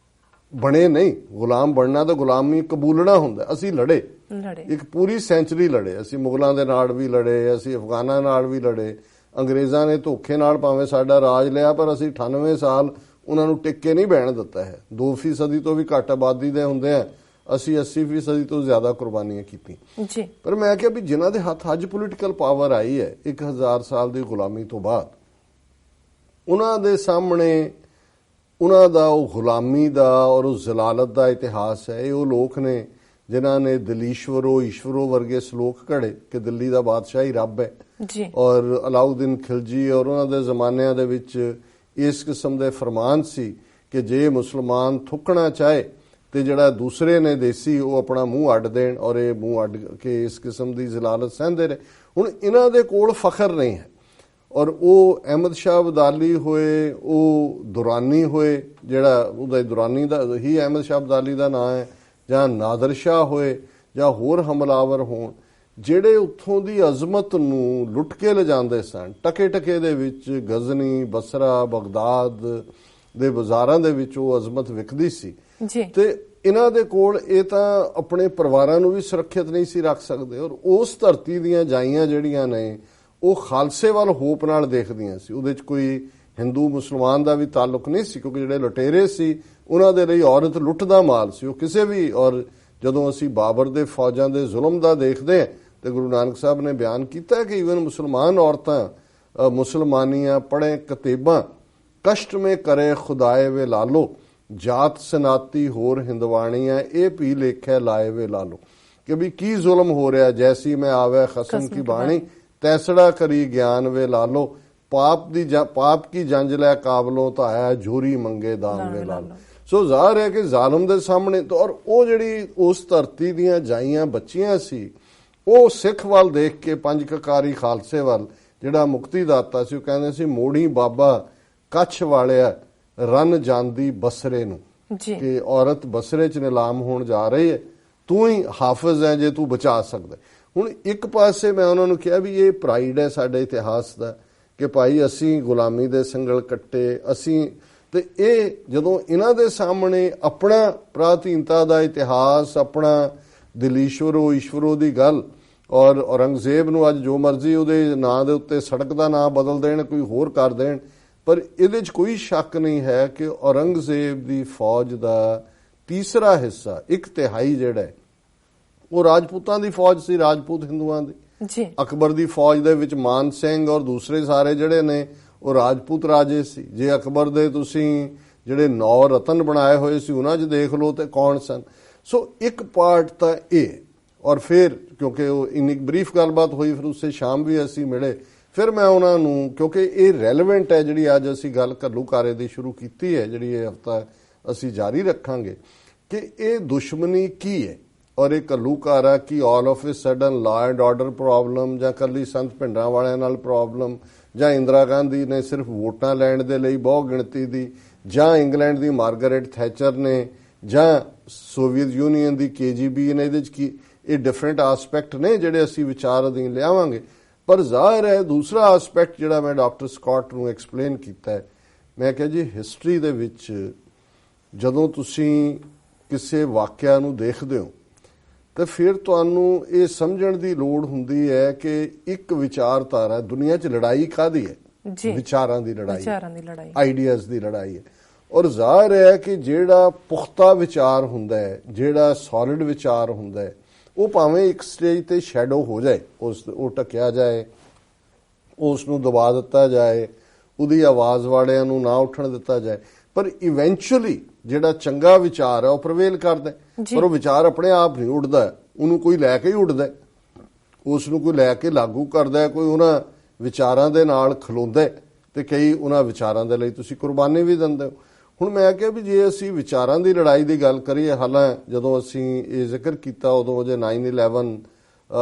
ਬਣੇ ਨਹੀਂ। ਗੁਲਾਮ ਬਣਨਾ ਤਾਂ ਗੁਲਾਮੀ ਕਬੂਲਣਾ ਹੁੰਦਾ। ਅਸੀਂ ਲੜੇ ਇੱਕ ਪੂਰੀ ਸੈਂਚਰੀ ਲੜੇ, ਅਸੀਂ ਮੁਗਲਾਂ ਦੇ ਨਾਲ ਵੀ ਲੜੇ, ਅਸੀਂ ਅਫਗਾਨਾਂ ਨਾਲ ਵੀ ਲੜੇ, ਅੰਗਰੇਜ਼ਾਂ ਨੇ ਧੋਖੇ ਨਾਲ ਭਾਵੇਂ ਸਾਡਾ ਰਾਜ ਲਿਆ ਪਰ ਅਸੀਂ 98 ਸਾਲ ਉਹਨਾਂ ਨੂੰ ਟਿਕ ਕੇ ਨਹੀਂ ਬਹਿਣ ਦਿੱਤਾ ਹੈ। 2% ਤੋਂ ਵੀ ਘੱਟ ਆਬਾਦੀ ਦੇ ਹੁੰਦੇ ਆ, ਅਸੀਂ 80% ਤੋਂ ਜ਼ਿਆਦਾ ਕੁਰਬਾਨੀਆਂ ਕੀਤੀਆਂ। ਪਰ ਮੈਂ ਕਿਹਾ ਵੀ ਜਿਨ੍ਹਾਂ ਦੇ ਹੱਥ ਅੱਜ ਪੋਲੀਟੀਕਲ ਪਾਵਰ ਆਈ ਹੈ 1000 ਸਾਲ ਦੀ ਗੁਲਾਮੀ ਤੋਂ ਬਾਅਦ, ਉਹਨਾਂ ਦੇ ਸਾਹਮਣੇ ਉਹਨਾਂ ਦਾ ਉਹ ਗੁਲਾਮੀ ਦਾ ਔਰ ਉਸ ਜ਼ਲਾਲਤ ਦਾ ਇਤਿਹਾਸ ਹੈ। ਇਹ ਉਹ ਲੋਕ ਨੇ ਜਿਨ੍ਹਾਂ ਨੇ ਦਲੀਸ਼ਵਰੋ ਈਸ਼ਵਰੋ ਵਰਗੇ ਸ਼ਲੋਕ ਘੜੇ ਕਿ ਦਿੱਲੀ ਦਾ ਬਾਦਸ਼ਾਹ ਹੀ ਰੱਬ ਹੈ, ਔਰ ਅਲਾਉਦੀਨ ਖਿਲਜੀ ਔਰ ਉਹਨਾਂ ਦੇ ਜ਼ਮਾਨਿਆਂ ਦੇ ਵਿੱਚ ਇਸ ਕਿਸਮ ਦੇ ਫਰਮਾਨ ਸੀ ਕਿ ਜੇ ਮੁਸਲਮਾਨ ਥੁੱਕਣਾ ਚਾਹੇ ਤੇ ਜਿਹੜਾ ਦੂਸਰੇ ਨੇ ਦੇਸੀ ਉਹ ਆਪਣਾ ਮੂੰਹ ਅੱਡ ਦੇਣ, ਔਰ ਇਹ ਮੂੰਹ ਅੱਡ ਕੇ ਇਸ ਕਿਸਮ ਦੀ ਜ਼ਲਾਲਤ ਸਹਿੰਦੇ ਰਹੇ। ਹੁਣ ਇਹਨਾਂ ਦੇ ਕੋਲ ਫਖਰ ਨਹੀਂ ਹੈ, ਔਰ ਉਹ ਅਹਿਮਦ ਸ਼ਾਹ ਅਬਦਾਲੀ ਹੋਏ, ਉਹ ਦੁਰਾਨੀ ਹੋਏ, ਜਿਹੜਾ ਉਹਦਾ ਦੁਰਾਨੀ ਦਾ ਹੀ ਅਹਿਮਦ ਸ਼ਾਹ ਅਬਦਾਲੀ ਦਾ ਨਾਂ ਹੈ, ਜਾਂ ਨਾਦਰ ਸ਼ਾਹ ਹੋਏ ਜਾਂ ਹੋਰ ਹਮਲਾਵਰ ਹੋਣ, ਜਿਹੜੇ ਉੱਥੋਂ ਦੀ ਅਜ਼ਮਤ ਨੂੰ ਲੁੱਟ ਕੇ ਲਿਜਾਂਦੇ ਸਨ। ਟਕੇ ਦੇ ਵਿੱਚ ਗਜ਼ਨੀ, ਬਸਰਾ, ਬਗਦਾਦ ਦੇ ਬਾਜ਼ਾਰਾਂ ਦੇ ਵਿੱਚ ਉਹ ਅਜ਼ਮਤ ਵਿਕਦੀ ਸੀ। ਤੇ ਇਹਨਾਂ ਦੇ ਕੋਲ ਇਹ ਤਾਂ ਆਪਣੇ ਪਰਿਵਾਰਾਂ ਨੂੰ ਵੀ ਸੁਰੱਖਿਅਤ ਨਹੀਂ ਸੀ ਰੱਖ ਸਕਦੇ, ਔਰ ਉਸ ਧਰਤੀ ਦੀਆਂ ਜਾਈਆਂ ਜਿਹੜੀਆਂ ਨੇ ਉਹ ਖਾਲਸੇ ਵੱਲ ਹੋਪ ਨਾਲ ਦੇਖਦੀਆਂ ਸੀ। ਉਹਦੇ 'ਚ ਕੋਈ ਹਿੰਦੂ ਮੁਸਲਮਾਨ ਦਾ ਵੀ ਤਾਲੁਕ ਨਹੀਂ ਸੀ, ਕਿਉਂਕਿ ਜਿਹੜੇ ਲੁਟੇਰੇ ਸੀ ਉਹਨਾਂ ਦੇ ਲਈ ਔਰਤ ਲੁੱਟ ਦਾ ਮਾਲ ਸੀ। ਉਹ ਕਿਸੇ ਵੀ, ਔਰ ਜਦੋਂ ਅਸੀਂ ਬਾਬਰ ਦੇ ਫੌਜਾਂ ਦੇ ਜ਼ੁਲਮ ਦਾ ਦੇਖਦੇ ਹਾਂ ਤੇ ਗੁਰੂ ਨਾਨਕ ਸਾਹਿਬ ਨੇ ਬਿਆਨ ਕੀਤਾ ਕਿ ਈਵਨ ਮੁਸਲਮਾਨ ਔਰਤਾਂ ਮੁਸਲਮਾਨੀਆਂ ਪੜ੍ਹੇ ਕਤੇਬਾਂ ਕਸ਼ਟ ਮੇ ਕਰੇ ਖੁਦਾਏ ਵੇ ਲਾਲੋ, ਜਾਤ ਸਨਾਤੀ ਹੋਰ ਹਿੰਦਵਾਣੀਆਂ ਇਹ ਪੀ ਲੇਖੇ ਲਾਏ ਵੇ ਲਾਲੋ, ਕਿ ਵੀ ਕੀ ਜ਼ੁਲਮ ਹੋ ਰਿਹਾ। ਜੈਸੀ ਮੈਂ ਆਵੇ ਖਸਮ ਕੀ ਬਾਣੀ, ਤੈਸੜਾ ਕਰੀ ਗਿਆਨ ਵੇ ਲਾਲੋ, ਪਾਪ ਕੀ ਜੰਜ ਲੈ ਕਾਬਲੋਂ ਤਾਂ ਆਇਆ ਝੋਰੀ ਮੰਗੇ ਦਾਨ ਵੇ ਲਾਲੋ। ਸੋ ਜ਼ਾਹਰ ਹੈ ਕਿ ਜ਼ਾਲਮ ਦੇ ਸਾਹਮਣੇ, ਔਰ ਉਹ ਜਿਹੜੀ ਉਸ ਧਰਤੀ ਦੀਆਂ ਜਾਈਆਂ ਬੱਚੀਆਂ ਸੀ, ਉਹ ਸਿੱਖ ਵੱਲ ਦੇਖ ਕੇ ਪੰਜ ਕਕਾਰੀ ਖਾਲਸੇ ਵੱਲ ਜਿਹੜਾ ਮੁਕਤੀ ਦਾਤਾ ਸੀ, ਉਹ ਕਹਿੰਦੇ ਸੀ ਮੋੜੀ ਬਾਬਾ ਕੱਛ ਵਾਲਿਆ ਰਨ ਜਾਂਦੀ ਬਸਰੇ ਨੂੰ ਕਿ ਔਰਤ ਬਸਰੇ 'ਚ ਨਿਲਾਮ ਹੋਣ ਜਾ ਰਹੀ ਹੈ, ਤੂੰ ਹੀ ਹਾਫਿਜ਼ ਹੈ ਜੇ ਤੂੰ ਬਚਾ ਸਕਦਾ। ਹੁਣ ਇੱਕ ਪਾਸੇ ਮੈਂ ਉਹਨਾਂ ਨੂੰ ਕਿਹਾ ਵੀ ਇਹ ਪ੍ਰਾਈਡ ਹੈ ਸਾਡੇ ਇਤਿਹਾਸ ਦਾ ਕਿ ਭਾਈ ਅਸੀਂ ਗੁਲਾਮੀ ਦੇ ਸੰਗਲ ਕੱਟੇ, ਅਸੀਂ ਤੇ ਇਹ ਜਦੋਂ ਇਹਨਾਂ ਦੇ ਸਾਹਮਣੇ ਆਪਣਾ ਪ੍ਰਾਚੀਨਤਾ ਦਾ ਇਤਿਹਾਸ, ਆਪਣਾ ਈਸ਼ਵਰੋ ਦੀ ਗੱਲ, ਔਰ ਔਰੰਗਜ਼ੇਬ ਨੂੰ ਅੱਜ ਜੋ ਮਰਜ਼ੀ ਉਹਦੇ ਨਾਂ ਦੇ ਉੱਤੇ ਸੜਕ ਦਾ ਨਾਂ ਬਦਲ ਦੇਣ, ਕੋਈ ਹੋਰ ਕਰ ਦੇਣ, ਪਰ ਇਹਦੇ 'ਚ ਕੋਈ ਸ਼ੱਕ ਨਹੀਂ ਹੈ ਕਿ ਔਰੰਗਜ਼ੇਬ ਦੀ ਫੌਜ ਦਾ ਤੀਸਰਾ ਹਿੱਸਾ, 1/3 ਜਿਹੜਾ ਉਹ ਰਾਜਪੂਤਾਂ ਦੀ ਫੌਜ ਸੀ, ਰਾਜਪੂਤ ਹਿੰਦੂਆਂ ਦੀ। ਅਕਬਰ ਦੀ ਫੌਜ ਦੇ ਵਿੱਚ ਮਾਨ ਸਿੰਘ ਔਰ ਦੂਸਰੇ ਸਾਰੇ ਜਿਹੜੇ ਨੇ ਉਹ ਰਾਜਪੂਤ ਰਾਜੇ ਸੀ। ਜੇ ਅਕਬਰ ਦੇ ਤੁਸੀਂ ਜਿਹੜੇ 9 ਰਤਨ ਬਣਾਏ ਹੋਏ ਸੀ ਉਹਨਾਂ 'ਚ ਦੇਖ ਲਓ ਤੇ ਕੌਣ ਸਨ। ਸੋ ਇੱਕ ਪਾਰਟ ਤਾਂ ਇਹ, ਔਰ ਫਿਰ ਕਿਉਂਕਿ ਉਹ ਇੰਨੀ ਬਰੀਫ ਗੱਲਬਾਤ ਹੋਈ, ਫਿਰ ਉਸੇ ਸ਼ਾਮ ਵੀ ਅਸੀਂ ਮਿਲੇ, ਫਿਰ ਮੈਂ ਉਹਨਾਂ ਨੂੰ, ਕਿਉਂਕਿ ਇਹ ਰੈਲੇਵੈਂਟ ਹੈ ਜਿਹੜੀ ਅੱਜ ਅਸੀਂ ਗੱਲ ਘੱਲੂਘਾਰੇ ਦੀ ਸ਼ੁਰੂ ਕੀਤੀ ਹੈ, ਜਿਹੜੀ ਇਹ ਹਫਤਾ ਅਸੀਂ ਜਾਰੀ ਰੱਖਾਂਗੇ, ਕਿ ਇਹ ਦੁਸ਼ਮਣੀ ਕੀ ਹੈ ਔਰ ਇਹ ਘੱਲੂਘਾਰਾ ਕੀ all of a sudden law and order problem, ਜਾਂ ਕੱਲੀ ਸੰਤ ਭਿੰਡਰਾਂ ਵਾਲਿਆਂ ਨਾਲ ਪ੍ਰੋਬਲਮ, ਜਾਂ ਇੰਦਰਾ ਗਾਂਧੀ ਨੇ ਸਿਰਫ ਵੋਟਾਂ ਲੈਣ ਦੇ ਲਈ ਬਹੁ ਗਿਣਤੀ ਦੀ, ਜਾਂ ਇੰਗਲੈਂਡ ਦੀ ਮਾਰਗਰੇਟ ਥੈਚਰ ਨੇ, ਜਾਂ ਸੋਵੀਅਤ ਯੂਨੀਅਨ ਦੀ KGB ਨੇ। ਇਹਦੇ 'ਚ ਕੀ ਇਹ ਡਿਫਰੈਂਟ ਆਸਪੈਕਟ ਨੇ ਜਿਹੜੇ ਅਸੀਂ ਵਿਚਾਰ ਅਧੀਨ ਲਿਆਵਾਂਗੇ। ਪਰ ਜ਼ਾਹਿਰ ਹੈ ਦੂਸਰਾ ਆਸਪੈਕਟ ਜਿਹੜਾ ਮੈਂ ਡਾਕਟਰ ਸਕਾਟ ਨੂੰ ਐਕਸਪਲੇਨ ਕੀਤਾ ਹੈ, ਮੈਂ ਕਿਹਾ ਜੀ ਹਿਸਟਰੀ ਦੇ ਵਿੱਚ ਜਦੋਂ ਤੁਸੀਂ ਕਿਸੇ ਵਾਕਿਆ ਨੂੰ ਦੇਖਦੇ ਹੋ ਤਾਂ ਫਿਰ ਤੁਹਾਨੂੰ ਇਹ ਸਮਝਣ ਦੀ ਲੋੜ ਹੁੰਦੀ ਹੈ ਕਿ ਇੱਕ ਵਿਚਾਰਧਾਰਾ, ਦੁਨੀਆ 'ਚ ਲੜਾਈ ਕਾਹਦੀ ਹੈ? ਵਿਚਾਰਾਂ ਦੀ ਲੜਾਈ, ਆਈਡੀਆਜ਼ ਦੀ ਲੜਾਈ ਹੈ। ਔਰ ਜ਼ਾਹਿਰ ਹੈ ਕਿ ਜਿਹੜਾ ਪੁਖਤਾ ਵਿਚਾਰ ਹੁੰਦਾ ਹੈ, ਜਿਹੜਾ ਸੋਲਿਡ ਵਿਚਾਰ ਹੁੰਦਾ ਹੈ, ਉਹ ਭਾਵੇਂ ਇੱਕ ਸਟੇਜ ਤੇ ਸ਼ੈਡੋ ਹੋ ਜਾਏ, ਉਹ ਢਕਿਆ ਜਾਏ, ਉਸ ਨੂੰ ਦਬਾ ਦਿੱਤਾ ਜਾਏ, ਉਹਦੀ ਆਵਾਜ਼ ਵਾਲਿਆਂ ਨੂੰ ਨਾ ਉੱਠਣ ਦਿੱਤਾ ਜਾਏ, ਪਰ ਇਵੈਂਚੁਅਲੀ ਜਿਹੜਾ ਚੰਗਾ ਵਿਚਾਰ ਹੈ ਉਹ ਪ੍ਰਵੇਲ ਕਰਦਾ। ਪਰ ਉਹ ਵਿਚਾਰ ਆਪਣੇ ਆਪ ਨਹੀਂ ਉੱਡਦਾ, ਉਹਨੂੰ ਕੋਈ ਲੈ ਕੇ ਹੀ ਉੱਡਦਾ, ਉਸ ਨੂੰ ਕੋਈ ਲੈ ਕੇ ਲਾਗੂ ਕਰਦਾ, ਕੋਈ ਉਹਨਾਂ ਵਿਚਾਰਾਂ ਦੇ ਨਾਲ ਖਲੋਂਦਾ, ਤੇ ਕਈ ਉਹਨਾਂ ਵਿਚਾਰਾਂ ਦੇ ਲਈ ਤੁਸੀਂ ਕੁਰਬਾਨੀ ਵੀ ਦਿੰਦੇ ਹੋ। ਹੁਣ ਮੈਂ ਕਿਹਾ ਵੀ ਜੇ ਅਸੀਂ ਵਿਚਾਰਾਂ ਦੀ ਲੜਾਈ ਦੀ ਗੱਲ ਕਰੀਏ, ਹਾਲਾਂਕਿ ਜਦੋਂ ਅਸੀਂ ਇਹ ਜ਼ਿਕਰ ਕੀਤਾ ਉਦੋਂ ਜੇ 9/11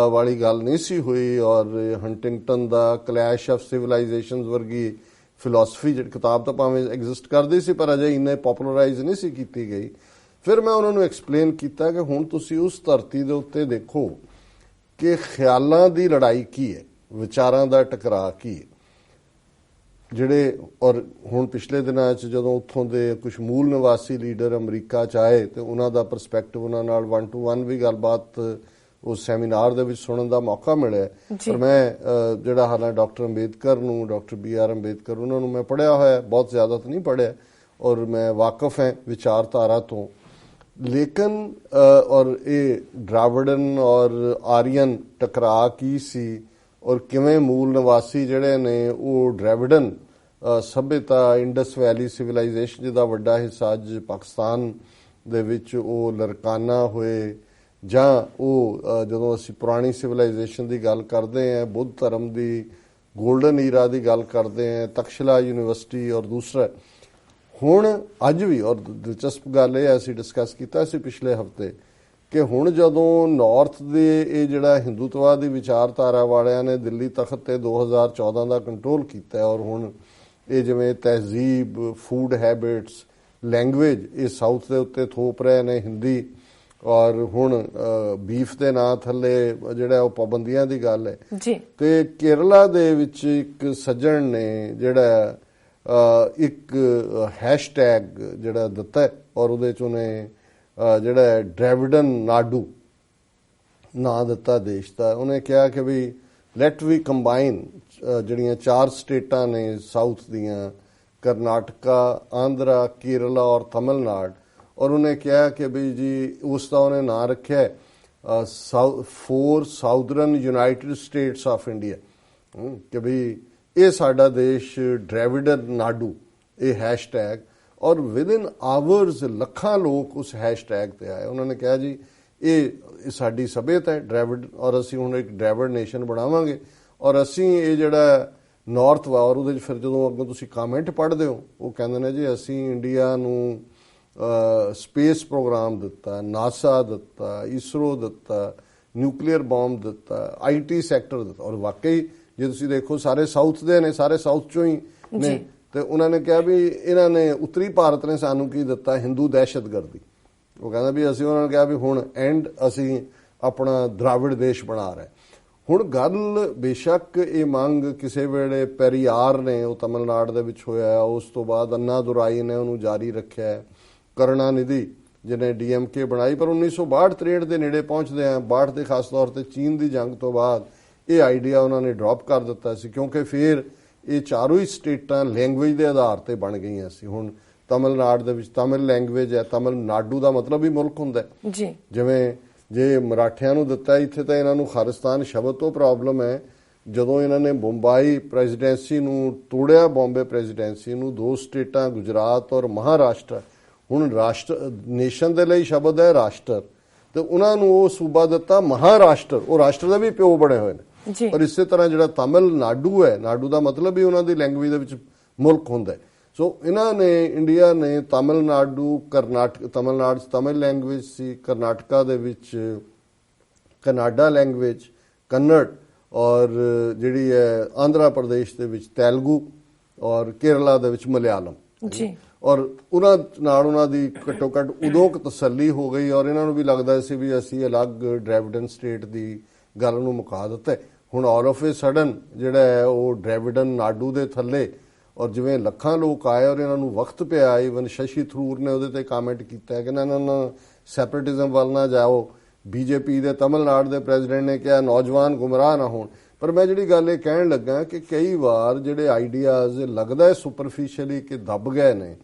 ਵਾਲੀ ਗੱਲ ਨਹੀਂ ਸੀ ਹੋਈ, ਔਰ ਹੰਟਿੰਗਟਨ ਦਾ ਕਲੈਸ਼ ਆਫ ਸਿਵਲਾਈਜੇਸ਼ਨਸ ਵਰਗੀ ਫਿਲਾਸਫੀ ਜਿਹੜੀ ਕਿਤਾਬ ਤਾਂ ਭਾਵੇਂ ਐਗਜ਼ਿਸਟ ਕਰਦੀ ਸੀ ਪਰ ਅਜੇ ਇੰਨੇ ਪਪੂਲਰਾਈਜ਼ ਨਹੀਂ ਸੀ ਕੀਤੀ ਗਈ। ਫਿਰ ਮੈਂ ਉਹਨਾਂ ਨੂੰ ਐਕਸਪਲੇਨ ਕੀਤਾ ਕਿ ਹੁਣ ਤੁਸੀਂ ਉਸ ਧਰਤੀ ਦੇ ਉੱਤੇ ਦੇਖੋ ਕਿ ਖਿਆਲਾਂ ਦੀ ਲੜਾਈ ਕੀ ਹੈ, ਵਿਚਾਰਾਂ ਦਾ ਟਕਰਾਅ ਕੀ ਹੈ, ਜਿਹੜੇ ਔਰ ਹੁਣ ਪਿਛਲੇ ਦਿਨਾਂ 'ਚ ਜਦੋਂ ਉੱਥੋਂ ਦੇ ਕੁਝ ਮੂਲ ਨਿਵਾਸੀ ਲੀਡਰ ਅਮਰੀਕਾ 'ਚ ਆਏ ਤੇ ਉਹਨਾਂ ਦਾ ਪਰਸਪੈਕਟਿਵ ਉਹਨਾਂ ਨਾਲ 1-to-1 ਵੀ ਗੱਲਬਾਤ ਉਸ ਸੈਮੀਨਾਰ ਦੇ ਵਿੱਚ ਸੁਣਨ ਦਾ ਮੌਕਾ ਮਿਲਿਆ। ਪਰ ਮੈਂ ਜਿਹੜਾ ਹਾਲਾਂ ਡਾਕਟਰ ਅੰਬੇਦਕਰ ਨੂੰ, ਡਾਕਟਰ BR ਅੰਬੇਦਕਰ, ਉਹਨਾਂ ਨੂੰ ਮੈਂ ਪੜ੍ਹਿਆ ਹੋਇਆ, ਬਹੁਤ ਜ਼ਿਆਦਾ ਤਾਂ ਨਹੀਂ ਪੜ੍ਹਿਆ, ਔਰ ਮੈਂ ਵਾਕਿਫ ਹਾਂ ਵਿਚਾਰਧਾਰਾ ਤੋਂ, ਲੇਕਿਨ ਔਰ ਇਹ ਡਰਾਵਿਡਨ ਔਰ ਆਰੀਅਨ ਟਕਰਾਅ ਕੀ ਸੀ ਔਰ ਕਿਵੇਂ ਮੂਲ ਨਿਵਾਸੀ ਜਿਹੜੇ ਨੇ ਉਹ ਡਰਾਵਿਡਨ ਸਭਿਅਤਾ, ਇੰਡਸ ਵੈਲੀ ਸਿਵਲਾਈਜੇਸ਼ਨ ਜਿਹਦਾ ਵੱਡਾ ਹਿੱਸਾ ਅੱਜ ਪਾਕਿਸਤਾਨ ਦੇ ਵਿੱਚ ਉਹ ਲਰਕਾਨਾ ਹੋਏ, ਜਾਂ ਉਹ ਜਦੋਂ ਅਸੀਂ ਪੁਰਾਣੀ ਸਿਵਲਾਈਜੇਸ਼ਨ ਦੀ ਗੱਲ ਕਰਦੇ ਹਾਂ, ਬੁੱਧ ਧਰਮ ਦੀ ਗੋਲਡਨ ਈਰਾ ਦੀ ਗੱਲ ਕਰਦੇ ਹਾਂ, ਤਕਸ਼ਲਾ ਯੂਨੀਵਰਸਿਟੀ, ਔਰ ਦੂਸਰਾ ਹੁਣ ਅੱਜ ਵੀ, ਔਰ ਦਿਲਚਸਪ ਗੱਲ ਇਹ ਅਸੀਂ ਡਿਸਕਸ ਕੀਤਾ ਸੀ ਪਿਛਲੇ ਹਫਤੇ ਕਿ ਹੁਣ ਜਦੋਂ ਨਾਰਥ ਦੇ ਇਹ ਜਿਹੜਾ ਹਿੰਦੂਤਵਾਦ ਦੀ ਵਿਚਾਰਧਾਰਾ ਵਾਲਿਆਂ ਨੇ ਦਿੱਲੀ ਤਖਤ ਤੇ 2014 ਦਾ ਕੰਟਰੋਲ ਕੀਤਾ, ਔਰ ਹੁਣ ਇਹ ਜਿਵੇਂ ਤਹਿਜ਼ੀਬ, ਫੂਡ ਹੈਬਿਟਸ, ਲੈਂਗੁਏਜ ਇਹ ਸਾਊਥ ਦੇ ਉੱਤੇ ਥੋਪ ਰਹੇ ਨੇ, ਹਿੰਦੀ, ਔਰ ਹੁਣ ਬੀਫ ਦੇ ਨਾਂ ਥੱਲੇ ਜਿਹੜਾ ਉਹ ਪਾਬੰਦੀਆਂ ਦੀ ਗੱਲ ਹੈ। ਤੇ ਕੇਰਲਾ ਦੇ ਵਿੱਚ ਇੱਕ ਸੱਜਣ ਨੇ ਜਿਹੜਾ ਇੱਕ ਹੈਸ਼ਟੈਗ ਜਿਹੜਾ ਦਿੱਤਾ ਔਰ ਉਹਦੇ 'ਚ ਉਹਨੇ ਜਿਹੜਾ ਡ੍ਰੈਵਿਡਨ ਨਾਡੂ ਨਾਂ ਦਿੱਤਾ ਦੇਸ਼ ਦਾ। ਉਹਨੇ ਕਿਹਾ ਕਿ ਵੀ ਲੈਟ ਵੀ ਕੰਬਾਈਨ ਜਿਹੜੀਆਂ 4 ਸਟੇਟਾਂ ਨੇ ਸਾਊਥ ਦੀਆਂ, ਕਰਨਾਟਕਾ, ਆਂਧਰਾ, ਕੇਰਲਾ ਔਰ ਤਮਿਲਨਾਡੂ, ਔਰ ਉਹਨੇ ਕਿਹਾ ਕਿ ਵੀ ਜੀ ਉਸ ਦਾ ਉਹਨੇ ਨਾਂ ਰੱਖਿਆ 4 southern United States of India, ਕਿ ਵੀ ਇਹ ਸਾਡਾ ਦੇਸ਼ ਡ੍ਰੈਵਿਡਨ ਨਾਡੂ, ਇਹ ਹੈਸ਼ਟੈਗ, ਔਰ ਵਿਦਿਨ ਆਵਰਸ ਲੱਖਾਂ ਲੋਕ ਉਸ ਹੈਸ਼ਟੈਗ ਤੇ ਆਏ। ਉਹਨਾਂ ਨੇ ਕਿਹਾ ਜੀ ਇਹ ਸਾਡੀ ਸਭਿਅਤਾ ਹੈ ਡ੍ਰੈਵਿਡ, ਔਰ ਅਸੀਂ ਹੁਣ ਇੱਕ ਡ੍ਰੈਵਿਡ ਨੇਸ਼ਨ ਬਣਾਵਾਂਗੇ, ਔਰ ਅਸੀਂ ਇਹ ਜਿਹੜਾ ਨਾਰਥ ਵਾ, ਔਰ ਉਹਦੇ 'ਚ ਫਿਰ ਜਦੋਂ ਅੱਗੋਂ ਤੁਸੀਂ ਕਾਮੈਂਟ ਪੜ੍ਹਦੇ ਹੋ ਉਹ ਕਹਿੰਦੇ ਨੇ ਜੀ ਅਸੀਂ ਇੰਡੀਆ ਨੂੰ ਸਪੇਸ ਪ੍ਰੋਗਰਾਮ ਦਿੱਤਾ, ਨਾਸਾ ਦਿੱਤਾ, ਇਸਰੋ ਦਿੱਤਾ, ਨਿਊਕਲੀਅਰ ਬੰਬ ਦਿੱਤਾ, IT ਸੈਕਟਰ ਦਿੱਤਾ, ਔਰ ਵਾਕਈ ਜੇ ਤੁਸੀਂ ਦੇਖੋ ਸਾਰੇ ਸਾਊਥ ਦੇ ਨੇ, ਸਾਰੇ ਸਾਊਥ ਚੋਂ ਹੀ ਨੇ, ਤੇ ਉਹਨਾਂ ਨੇ ਕਿਹਾ ਵੀ ਇਹਨਾਂ ਨੇ ਉੱਤਰੀ ਭਾਰਤ ਨੇ ਸਾਨੂੰ ਕੀ ਦਿੱਤਾ, ਹਿੰਦੂ ਦਹਿਸ਼ਤਗਰਦੀ। ਉਹ ਕਹਿੰਦਾ ਵੀ ਅਸੀਂ ਉਹਨਾਂ ਨੂੰ ਕਿਹਾ ਵੀ ਹੁਣ ਐਂਡ ਅਸੀਂ ਆਪਣਾ ਦਰਾਵਿੜ ਦੇਸ਼ ਬਣਾ ਰਹੇ। ਹੁਣ ਗੱਲ ਬੇਸ਼ੱਕ ਇਹ ਮੰਗ ਕਿਸੇ ਵੇਲੇ ਪੈਰੀਆਰ ਨੇ, ਉਹ ਤਮਿਲਨਾਡੂ ਦੇ ਵਿੱਚ ਹੋਇਆ, ਉਸ ਤੋਂ ਬਾਅਦ ਅੰਨਾ ਦੁਰਾਈ ਨੇ ਉਹਨੂੰ ਜਾਰੀ ਰੱਖਿਆ, ਕਰੁਣਾਨਿਧੀ ਜਿਹਨੇ DMK ਬਣਾਈ, ਪਰ 1962-63 ਦੇ ਨੇੜੇ ਪਹੁੰਚਦੇ ਆ 62 ਦੇ ਖਾਸ ਤੌਰ ਤੇ ਚੀਨ ਦੀ ਜੰਗ ਤੋਂ ਬਾਅਦ ਇਹ ਆਈਡੀਆ ਉਹਨਾਂ ਨੇ ਡ੍ਰੌਪ ਕਰ ਦਿੱਤਾ ਸੀ, ਕਿਉਂਕਿ ਫਿਰ ਇਹ ਚਾਰੋਂ ਹੀ ਸਟੇਟਾਂ ਲੈਂਗੁਏਜ ਦੇ ਆਧਾਰ ਤੇ ਬਣ ਗਈਆਂ ਸੀ। ਹੁਣ ਤਮਿਲਨਾਡੂ ਦੇ ਵਿੱਚ ਤਮਿਲ ਲੈਂਗੁਏਜ ਹੈ, ਤਮਿਲਨਾਡੂ ਦਾ ਮਤਲਬ ਹੀ ਮੁਲਕ ਹੁੰਦਾ ਜੀ। ਜਿਵੇਂ ਜੇ ਮਰਾਠਿਆਂ ਨੂੰ ਦਿੱਤਾ, ਇੱਥੇ ਤਾਂ ਇਹਨਾਂ ਨੂੰ ਖਾਲਿਸਤਾਨ ਸ਼ਬਦ ਤੋਂ ਪ੍ਰੋਬਲਮ ਹੈ। ਜਦੋਂ ਇਹਨਾਂ ਨੇ ਬੰਬਾਈ ਪ੍ਰੈਜ਼ੀਡੈਂਸੀ ਨੂੰ ਤੋੜਿਆ, ਬੰਬੇ ਪ੍ਰੈਜ਼ੀਡੈਂਸੀ ਨੂੰ, 2 ਸਟੇਟਾਂ ਗੁਜਰਾਤ ਔਰ ਮਹਾਰਾਸ਼ਟਰ, ਹੁਣ ਰਾਸ਼ਟਰ ਨੇਸ਼ਨ ਦੇ ਲਈ ਸ਼ਬਦ ਹੈ ਰਾਸ਼ਟਰ, ਤੇ ਉਹਨਾਂ ਨੂੰ ਉਹ ਸੂਬਾ ਦਿੱਤਾ ਮਹਾਰਾਸ਼ਟਰ, ਉਹ ਰਾਸ਼ਟਰ ਦੇ ਵੀ ਪਿਓ ਬਣੇ ਹੋਏ ਨੇ। ਔਰ ਇਸੇ ਤਰ੍ਹਾਂ ਜਿਹੜਾ ਤਮਿਲਨਾਡੂ ਹੈ, ਨਾਡੂ ਦਾ ਮਤਲਬ ਹੀ ਉਹਨਾਂ ਦੀ ਲੈਂਗੁਏਜ ਦੇ ਵਿੱਚ ਮੁਲਕ ਹੁੰਦਾ। ਸੋ ਇਹਨਾਂ ਨੇ, ਇੰਡੀਆ ਨੇ ਤਮਿਲਨਾਡੂ, ਕਰਨਾਟਕ, ਤਮਿਲਨਾਡੂ ਤਮਿਲ ਲੈਂਗੁਏਜ ਸੀ, ਕਰਨਾਟਕਾ ਦੇ ਵਿੱਚ ਕਨਾਡਾ ਲੈਂਗੁਏਜ, ਕੰਨੜ, ਔਰ ਜਿਹੜੀ ਹੈ ਆਂਧਰਾ ਪ੍ਰਦੇਸ਼ ਦੇ ਵਿੱਚ ਤੇਲਗੂ, ਔਰ ਕੇਰਲਾ ਦੇ ਵਿੱਚ ਮਲਿਆਲਮ ਜੀ। ਔਰ ਉਹਨਾਂ ਨਾਲ ਉਹਨਾਂ ਦੀ ਘੱਟੋ ਘੱਟ ਉਦੋਂ ਤਸੱਲੀ ਹੋ ਗਈ, ਔਰ ਇਹਨਾਂ ਨੂੰ ਵੀ ਲੱਗਦਾ ਸੀ ਵੀ ਅਸੀਂ ਅਲੱਗ ਡ੍ਰੈਵਿਡਨ ਸਟੇਟ ਦੀ ਗੱਲ ਨੂੰ ਮੁਕਾ ਦਿੱਤਾ। ਹੁਣ ਆਲ ਆਫ ਏ ਸਡਨ ਜਿਹੜਾ ਹੈ ਉਹ ਡ੍ਰੈਵਿਡਨ ਨਾਡੂ ਦੇ ਥੱਲੇ, ਔਰ ਜਿਵੇਂ ਲੱਖਾਂ ਲੋਕ ਆਏ ਔਰ ਇਹਨਾਂ ਨੂੰ ਵਕਤ ਪਿਆ, ਈਵਨ ਸ਼ਸ਼ੀ ਥਰੂਰ ਨੇ ਉਹਦੇ ਤੇ ਕਮੈਂਟ ਕੀਤਾ ਕਿ ਨਾ ਸੈਪਰੇਟਿਜ਼ਮ ਵੱਲ ਨਾ ਜਾਓ। BJP ਦੇ ਤਮਿਲਨਾਡੂ ਦੇ ਪ੍ਰੈਜ਼ੀਡੈਂਟ ਨੇ ਕਿਹਾ ਨੌਜਵਾਨ ਗੁੰਮਰਾਹ ਨਾ ਹੋਣ। ਪਰ ਮੈਂ ਜਿਹੜੀ ਗੱਲ ਇਹ ਕਹਿਣ ਲੱਗਾ ਕਿ ਕਈ ਵਾਰ ਜਿਹੜੇ ਆਈਡੀਆਜ਼ ਲੱਗਦਾ ਹੈ ਸੁਪਰਫਿਸ਼ੀਅਲੀ ਕਿ ਦੱਬ ਗਏ ਨੇ,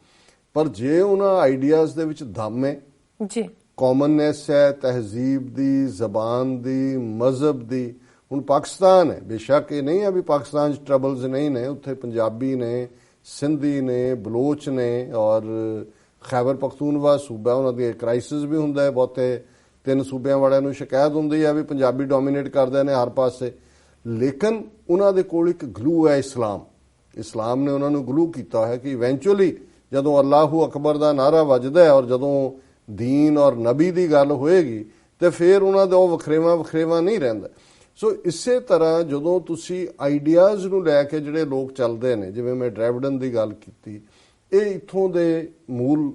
ਪਰ ਜੇ ਉਹਨਾਂ ਆਈਡੀਆਜ਼ ਦੇ ਵਿੱਚ ਦਮ ਹੈ ਜੀ, ਕਾਮਨਨੈਸ ਹੈ, ਤਹਿਜ਼ੀਬ ਦੀ, ਜ਼ਬਾਨ ਦੀ, ਮਜ਼ਹਬ ਦੀ। ਹੁਣ ਪਾਕਿਸਤਾਨ ਹੈ, ਬੇਸ਼ੱਕ ਇਹ ਨਹੀਂ ਹੈ ਵੀ ਪਾਕਿਸਤਾਨ 'ਚ ਟਰਬਲਸ ਨਹੀਂ ਨੇ, ਉੱਥੇ ਪੰਜਾਬੀ ਨੇ, ਸਿੰਧੀ ਨੇ, ਬਲੋਚ ਨੇ, ਔਰ ਖੈਬਰ ਪਖਤੂਨਵਾ ਸੂਬਾ, ਉਹਨਾਂ ਦੀ ਕ੍ਰਾਈਸਿਸ ਵੀ ਹੁੰਦਾ ਹੈ। ਬਹੁਤੇ 3 ਸੂਬਿਆਂ ਵਾਲਿਆਂ ਨੂੰ ਸ਼ਿਕਾਇਤ ਹੁੰਦੀ ਹੈ ਵੀ ਪੰਜਾਬੀ ਡੋਮੀਨੇਟ ਕਰਦੇ ਨੇ ਹਰ ਪਾਸੇ, ਲੇਕਿਨ ਉਹਨਾਂ ਦੇ ਕੋਲ ਇੱਕ ਗਲੂ ਹੈ ਇਸਲਾਮ। ਇਸਲਾਮ ਨੇ ਉਹਨਾਂ ਨੂੰ ਗਲੂ ਕੀਤਾ ਹੈ ਕਿ ਇਵੈਂਚੁਅਲੀ ਜਦੋਂ ਅੱਲਾਹੂ ਅਕਬਰ ਦਾ ਨਾਰਾ ਵੱਜਦਾ ਹੈ ਔਰ ਜਦੋਂ ਦੀਨ ਔਰ ਨਬੀ ਦੀ ਗੱਲ ਹੋਏਗੀ ਤੇ ਫਿਰ ਉਹਨਾਂ ਦਾ ਉਹ ਵਖਰੇਵਾ ਨਹੀਂ ਰਹਿੰਦਾ। ਸੋ ਇਸੇ ਤਰ੍ਹਾਂ ਜਦੋਂ ਤੁਸੀਂ ਆਈਡੀਆਜ਼ ਨੂੰ ਲੈ ਕੇ ਜਿਹੜੇ ਲੋਕ ਚੱਲਦੇ ਨੇ, ਜਿਵੇਂ ਮੈਂ ਡ੍ਰੈਵਿਡਨ ਦੀ ਗੱਲ ਕੀਤੀ, ਇਹ ਇੱਥੋਂ ਦੇ ਮੂਲ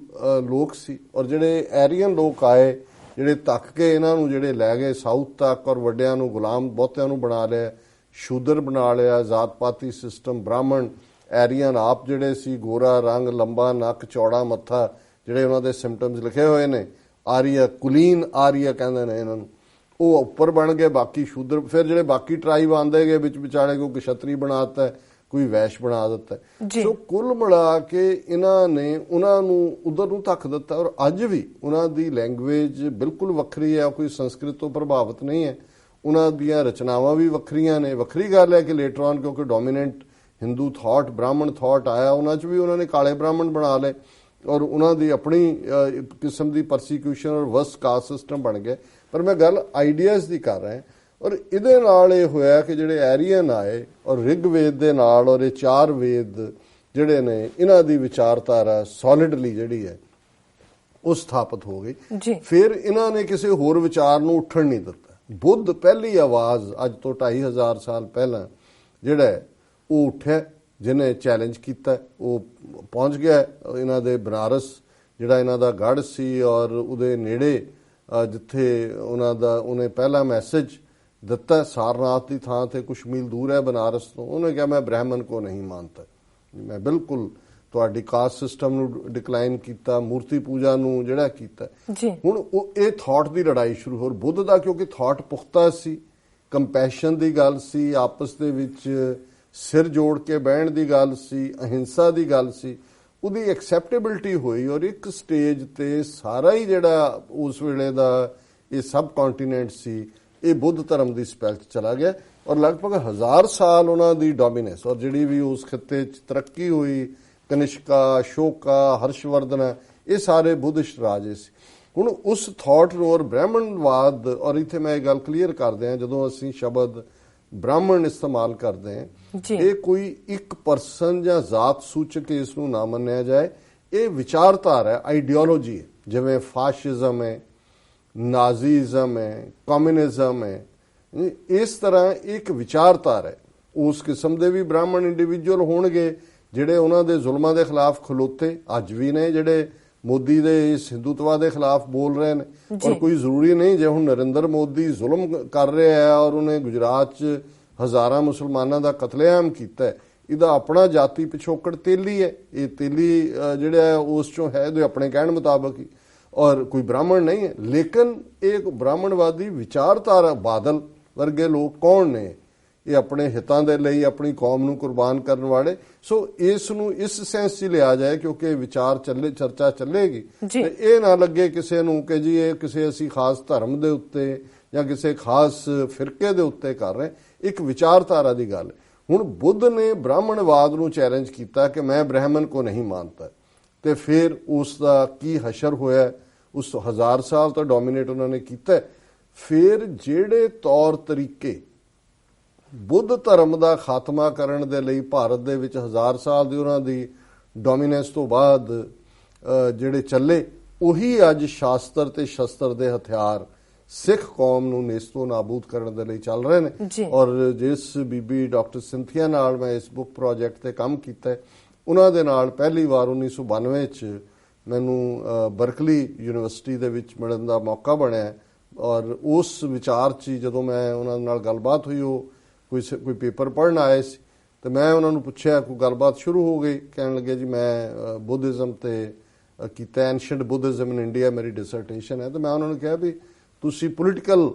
ਲੋਕ ਸੀ, ਔਰ ਜਿਹੜੇ ਐਰੀਅਨ ਲੋਕ ਆਏ ਜਿਹੜੇ ਧੱਕ ਕੇ ਇਹਨਾਂ ਨੂੰ ਜਿਹੜੇ ਲੈ ਗਏ ਸਾਊਥ ਤੱਕ, ਔਰ ਵੱਡਿਆਂ ਨੂੰ ਗੁਲਾਮ ਬਹੁਤਿਆਂ ਨੂੰ ਬਣਾ ਲਿਆ, ਸ਼ੂਦਰ ਬਣਾ ਲਿਆ, ਜ਼ਾਤ ਪਾਤੀ ਸਿਸਟਮ, ਬ੍ਰਾਹਮਣ, ਐਰੀਅਨ ਆਪ ਜਿਹੜੇ ਸੀ, ਗੋਰਾ ਰੰਗ, ਲੰਬਾ ਨੱਕ, ਚੌੜਾ ਮੱਥਾ, ਜਿਹੜੇ ਉਹਨਾਂ ਦੇ ਸਿੰਪਟਮਸ ਲਿਖੇ ਹੋਏ ਨੇ, ਆਰੀਆ, ਕੁਲੀਨ ਆਰੀਆ ਕਹਿੰਦੇ ਨੇ ਇਹਨਾਂ ਨੂੰ, ਉਹ ਉੱਪਰ ਬਣ ਗਏ, ਬਾਕੀ ਸ਼ੂਦਰ। ਫਿਰ ਜਿਹੜੇ ਬਾਕੀ ਟਰਾਈਬ ਆਉਂਦੇ ਗਏ ਵਿੱਚ ਵਿਚਾਲੇ, ਕੋਈ ਕਸ਼ਤਰੀ ਬਣਾ ਦਿੱਤਾ, ਕੋਈ ਵੈਸ਼ ਬਣਾ ਦਿੱਤਾ। ਸੋ ਕੁੱਲ ਮਿਲਾ ਕੇ ਇਹਨਾਂ ਨੇ ਉਹਨਾਂ ਨੂੰ ਉਧਰ ਨੂੰ ਧੱਕ ਦਿੱਤਾ, ਔਰ ਅੱਜ ਵੀ ਉਹਨਾਂ ਦੀ ਲੈਂਗੁਏਜ ਬਿਲਕੁਲ ਵੱਖਰੀ ਹੈ, ਕੋਈ ਸੰਸਕ੍ਰਿਤ ਤੋਂ ਪ੍ਰਭਾਵਿਤ ਨਹੀਂ ਹੈ। ਉਹਨਾਂ ਦੀਆਂ ਰਚਨਾਵਾਂ ਵੀ ਵੱਖਰੀਆਂ ਨੇ। ਵੱਖਰੀ ਗੱਲ ਹੈ ਕਿ ਲੇਟਰ ਔਨ ਕਿਉਂਕਿ ਡੋਮੀਨੈਂਟ ਹਿੰਦੂ ਥਾਟ, ਬ੍ਰਾਹਮਣ ਥਾਟ ਆਇਆ, ਉਹਨਾਂ 'ਚ ਵੀ ਉਹਨਾਂ ਨੇ ਕਾਲੇ ਬ੍ਰਾਹਮਣ ਬਣਾ ਲਏ, ਔਰ ਉਹਨਾਂ ਦੀ ਆਪਣੀ ਕਿਸਮ ਦੀ ਪਰਸੀਕਿਊਸ਼ਨ ਔਰ ਵਰਸਟ ਕਾਸਟ ਸਿਸਟਮ ਬਣ ਗਿਆ। ਪਰ ਮੈਂ ਗੱਲ ਆਈਡੀਆਜ਼ ਦੀ ਕਰ ਰਿਹਾ, ਔਰ ਇਹਦੇ ਨਾਲ ਇਹ ਹੋਇਆ ਕਿ ਜਿਹੜੇ ਐਰੀਅਨ ਆਏ ਔਰ ਰਿਗਵੇਦ ਦੇ ਨਾਲ, ਔਰ ਇਹ 4 ਵੇਦ ਜਿਹੜੇ ਨੇ, ਇਹਨਾਂ ਦੀ ਵਿਚਾਰਧਾਰਾ ਸੋਲਿਡਲੀ ਜਿਹੜੀ ਹੈ ਉਹ ਸਥਾਪਿਤ ਹੋ ਗਈ। ਫਿਰ ਇਹਨਾਂ ਨੇ ਕਿਸੇ ਹੋਰ ਵਿਚਾਰ ਨੂੰ ਉੱਠਣ ਨਹੀਂ ਦਿੱਤਾ। ਬੁੱਧ ਪਹਿਲੀ ਆਵਾਜ਼ ਅੱਜ ਤੋਂ 2500 ਸਾਲ ਪਹਿਲਾਂ ਜਿਹੜਾ ਉਹ ਉੱਠਿਆ, ਜਿਹਨੇ ਚੈਲੰਜ ਕੀਤਾ, ਉਹ ਪਹੁੰਚ ਗਿਆ ਇਹਨਾਂ ਦੇ ਬਨਾਰਸ ਜਿਹੜਾ ਇਹਨਾਂ ਦਾ ਗੜ੍ਹ ਸੀ, ਔਰ ਉਹਦੇ ਨੇੜੇ ਜਿੱਥੇ ਉਹਨੇ ਪਹਿਲਾ ਮੈਸੇਜ ਦਿੱਤਾ, ਸਾਰਨਾਥ ਦੀ ਥਾਂ ਤੇ ਕੁਛ ਮੀਲ ਦੂਰ ਹੈ ਬਨਾਰਸ ਤੋਂ। ਉਹਨੇ ਕਿਹਾ ਮੈਂ ਬ੍ਰਾਹਮਣ ਕੋ ਨਹੀਂ ਮਾਨਤਾ, ਮੈਂ ਬਿਲਕੁਲ ਤੁਹਾਡੀ ਕਾਸਟ ਸਿਸਟਮ ਨੂੰ ਡਿਕਲਾਈਨ ਕੀਤਾ, ਮੂਰਤੀ ਪੂਜਾ ਨੂੰ ਜਿਹੜਾ ਕੀਤਾ। ਹੁਣ ਉਹ ਇਹ ਥਾਟ ਦੀ ਲੜਾਈ ਸ਼ੁਰੂ ਹੋ। ਬੁੱਧ ਦਾ ਕਿਉਂਕਿ ਥਾਟ ਪੁਖਤਾ ਸੀ, ਕੰਪੈਸ਼ਨ ਦੀ ਗੱਲ ਸੀ, ਆਪਸ ਦੇ ਵਿੱਚ ਸਿਰ ਜੋੜ ਕੇ ਬਹਿਣ ਦੀ ਗੱਲ ਸੀ, ਅਹਿੰਸਾ ਦੀ ਗੱਲ ਸੀ, ਉਹਦੀ ਐਕਸੈਪਟੇਬਿਲਟੀ ਹੋਈ। ਔਰ ਇੱਕ ਸਟੇਜ ਤੇ ਸਾਰਾ ਹੀ ਜਿਹੜਾ ਉਸ ਵੇਲੇ ਦਾ ਇਹ ਸਬ ਕੰਟੀਨੈਂਟ ਸੀ, ਇਹ ਬੁੱਧ ਧਰਮ ਦੀ ਸਪੈਲ 'ਚ ਚਲਾ ਗਿਆ। ਔਰ ਲਗਭਗ 1000 ਸਾਲ ਉਹਨਾਂ ਦੀ ਡੋਮੀਨੈਂਸ, ਔਰ ਜਿਹੜੀ ਵੀ ਉਸ ਖਿੱਤੇ 'ਚ ਤਰੱਕੀ ਹੋਈ, ਕਨਿਸ਼ਕਾ, ਅਸ਼ੋਕਾ, ਹਰਸ਼ਵਰਧਨ, ਇਹ ਸਾਰੇ ਬੁੱਧਿਸਟ ਰਾਜੇ ਸੀ। ਹੁਣ ਉਸ ਥਾਟ ਨੂੰ ਔਰ ਬ੍ਰਾਹਮਣਵਾਦ, ਔਰ ਇੱਥੇ ਮੈਂ ਇਹ ਗੱਲ ਕਲੀਅਰ ਕਰਦੇ ਹਾਂ, ਜਦੋਂ ਅਸੀਂ ਸ਼ਬਦ ਬ੍ਰਾਹਮਣ ਇਸਤੇਮਾਲ ਕਰਦੇ ਹਾਂ, ਇਹ ਕੋਈ ਇੱਕ ਪਰਸਨ ਜਾਂ ਜ਼ਾਤ ਸੂਚਕ ਇਸ ਨੂੰ ਨਾ ਮੰਨਿਆ ਜਾਏ। ਇਹ ਵਿਚਾਰਧਾਰਾ ਹੈ, ਆਈਡੀਓਲੋਜੀ ਹੈ। ਜਿਵੇਂ ਫਾਸ਼ਿਜ਼ਮ ਹੈ, ਨਾਜ਼ੀਜ਼ਮ ਹੈ, ਕਮਿਊਨਿਜ਼ਮ ਹੈ, ਇਸ ਤਰ੍ਹਾਂ ਇੱਕ ਵਿਚਾਰਧਾਰਾ ਹੈ। ਉਸ ਕਿਸਮ ਦੇ ਵੀ ਬ੍ਰਾਹਮਣ ਇੰਡੀਵਿਜੂਅਲ ਹੋਣਗੇ ਜਿਹੜੇ ਉਹਨਾਂ ਦੇ ਜ਼ੁਲਮਾਂ ਦੇ ਖਿਲਾਫ ਖਲੋਤੇ ਅੱਜ ਵੀ ਨੇ, ਜਿਹੜੇ ਮੋਦੀ ਦੇ ਇਸ ਹਿੰਦੂਤਵਾ ਦੇ ਖਿਲਾਫ ਬੋਲ ਰਹੇ ਨੇ। ਔਰ ਕੋਈ ਜ਼ਰੂਰੀ ਨਹੀਂ, ਜੇ ਹੁਣ ਨਰਿੰਦਰ ਮੋਦੀ ਜ਼ੁਲਮ ਕਰ ਰਿਹਾ ਹੈ ਔਰ ਉਹਨੇ ਗੁਜਰਾਤ 'ਚ ਹਜ਼ਾਰਾਂ ਮੁਸਲਮਾਨਾਂ ਦਾ ਕਤਲੇਆਮ ਕੀਤਾ ਹੈ, ਇਹਦਾ ਆਪਣਾ ਜਾਤੀ ਪਿਛੋਕੜ ਤੇਲੀ ਹੈ। ਇਹ ਤੇਲੀ ਜਿਹੜਾ ਹੈ ਉਸ ਚੋਂ ਹੈ, ਇਹਦੇ ਆਪਣੇ ਕਹਿਣ ਮੁਤਾਬਕ ਹੀ, ਔਰ ਕੋਈ ਬ੍ਰਾਹਮਣ ਨਹੀਂ ਹੈ। ਲੇਕਿਨ ਇਹ ਬ੍ਰਾਹਮਣਵਾਦੀ ਵਿਚਾਰਧਾਰਾ, ਬਾਦਲ ਵਰਗੇ ਲੋਕ ਕੌਣ ਨੇ? ਇਹ ਆਪਣੇ ਹਿੱਤਾਂ ਦੇ ਲਈ ਆਪਣੀ ਕੌਮ ਨੂੰ ਕੁਰਬਾਨ ਕਰਨ ਵਾਲੇ। ਸੋ ਇਸ ਨੂੰ ਇਸ ਸੈਂਸ 'ਚ ਲਿਆ ਜਾਏ, ਕਿਉਂਕਿ ਵਿਚਾਰ ਚੱਲੇ, ਚਰਚਾ ਚੱਲੇਗੀ, ਤੇ ਇਹ ਨਾ ਲੱਗੇ ਕਿਸੇ ਨੂੰ ਕਿ ਜੀ ਇਹ ਕਿਸੇ ਅਸੀਂ ਖਾਸ ਧਰਮ ਦੇ ਉੱਤੇ ਜਾਂ ਕਿਸੇ ਖਾਸ ਫਿਰਕੇ ਦੇ ਉੱਤੇ ਕਰ ਰਹੇ। ਇੱਕ ਵਿਚਾਰਧਾਰਾ ਦੀ ਗੱਲ। ਹੁਣ ਬੁੱਧ ਨੇ ਬ੍ਰਾਹਮਣਵਾਦ ਨੂੰ ਚੈਲੰਜ ਕੀਤਾ ਕਿ ਮੈਂ ਬ੍ਰਾਹਮਣ ਕੋ ਨਹੀਂ ਮਾਨਤਾ, ਤੇ ਫਿਰ ਉਸ ਦਾ ਕੀ ਹਸ਼ਰ ਹੋਇਆ, ਉਸ 1000 ਸਾਲ ਤੋਂ ਡੋਮੀਨੇਟ ਉਹਨਾਂ ਨੇ ਕੀਤਾ। ਫਿਰ ਜਿਹੜੇ ਤੌਰ ਤਰੀਕੇ ਬੁੱਧ ਧਰਮ ਦਾ ਖਾਤਮਾ ਕਰਨ ਦੇ ਲਈ ਭਾਰਤ ਦੇ ਵਿੱਚ 1000 ਸਾਲ ਦੀ ਉਹਨਾਂ ਦੀ ਡੋਮੀਨੈਂਸ ਤੋਂ ਬਾਅਦ ਜਿਹੜੇ ਚੱਲੇ, ਉਹੀ ਅੱਜ ਸ਼ਾਸਤਰ ਤੇ ਸ਼ਸਤਰ ਦੇ ਹਥਿਆਰ ਸਿੱਖ ਕੌਮ ਨੂੰ ਨੇਸਤੋ ਨਾਬੂਦ ਕਰਨ ਦੇ ਲਈ ਚੱਲ ਰਹੇ ਨੇ। ਔਰ ਜਿਸ ਬੀਬੀ ਡਾਕਟਰ ਸਿੰਥੀਆ ਨਾਲ ਮੈਂ ਇਸ ਬੁੱਕ ਪ੍ਰੋਜੈਕਟ ਤੇ ਕੰਮ ਕੀਤਾ, ਉਹਨਾਂ ਦੇ ਨਾਲ ਪਹਿਲੀ ਵਾਰ 1992 ਚ ਮੈਨੂੰ ਬਰਕਲੀ ਯੂਨੀਵਰਸਿਟੀ ਦੇ ਵਿੱਚ ਮਿਲਣ ਦਾ ਮੌਕਾ ਬਣਿਆ। ਔਰ ਉਸ ਵਿਚਾਰ 'ਚ ਜਦੋਂ ਮੈਂ ਉਹਨਾਂ ਨਾਲ ਗੱਲਬਾਤ ਹੋਈ, ਉਹ ਕੋਈ ਪੇਪਰ ਪੜ੍ਹਨ ਆਏ ਸੀ, ਤੇ ਮੈਂ ਉਹਨਾਂ ਨੂੰ ਪੁੱਛਿਆ, ਕੋਈ ਗੱਲਬਾਤ ਸ਼ੁਰੂ ਹੋ ਗਈ। ਕਹਿਣ ਲੱਗੇ ਜੀ ਮੈਂ ਬੁੱਧਿਜ਼ਮ ਤੇ ਕੀਤਾ, ਐਂਸ਼ੀਐਂਟ ਬੁੱਧਿਜ਼ਮ ਇਨ ਇੰਡੀਆ ਮੇਰੀ ਡਿਸਰਟੇਸ਼ਨ ਹੈ। ਤੇ ਮੈਂ ਉਹਨਾਂ ਨੂੰ ਕਿਹਾ ਵੀ ਤੁਸੀਂ ਪੋਲੀਟੀਕਲ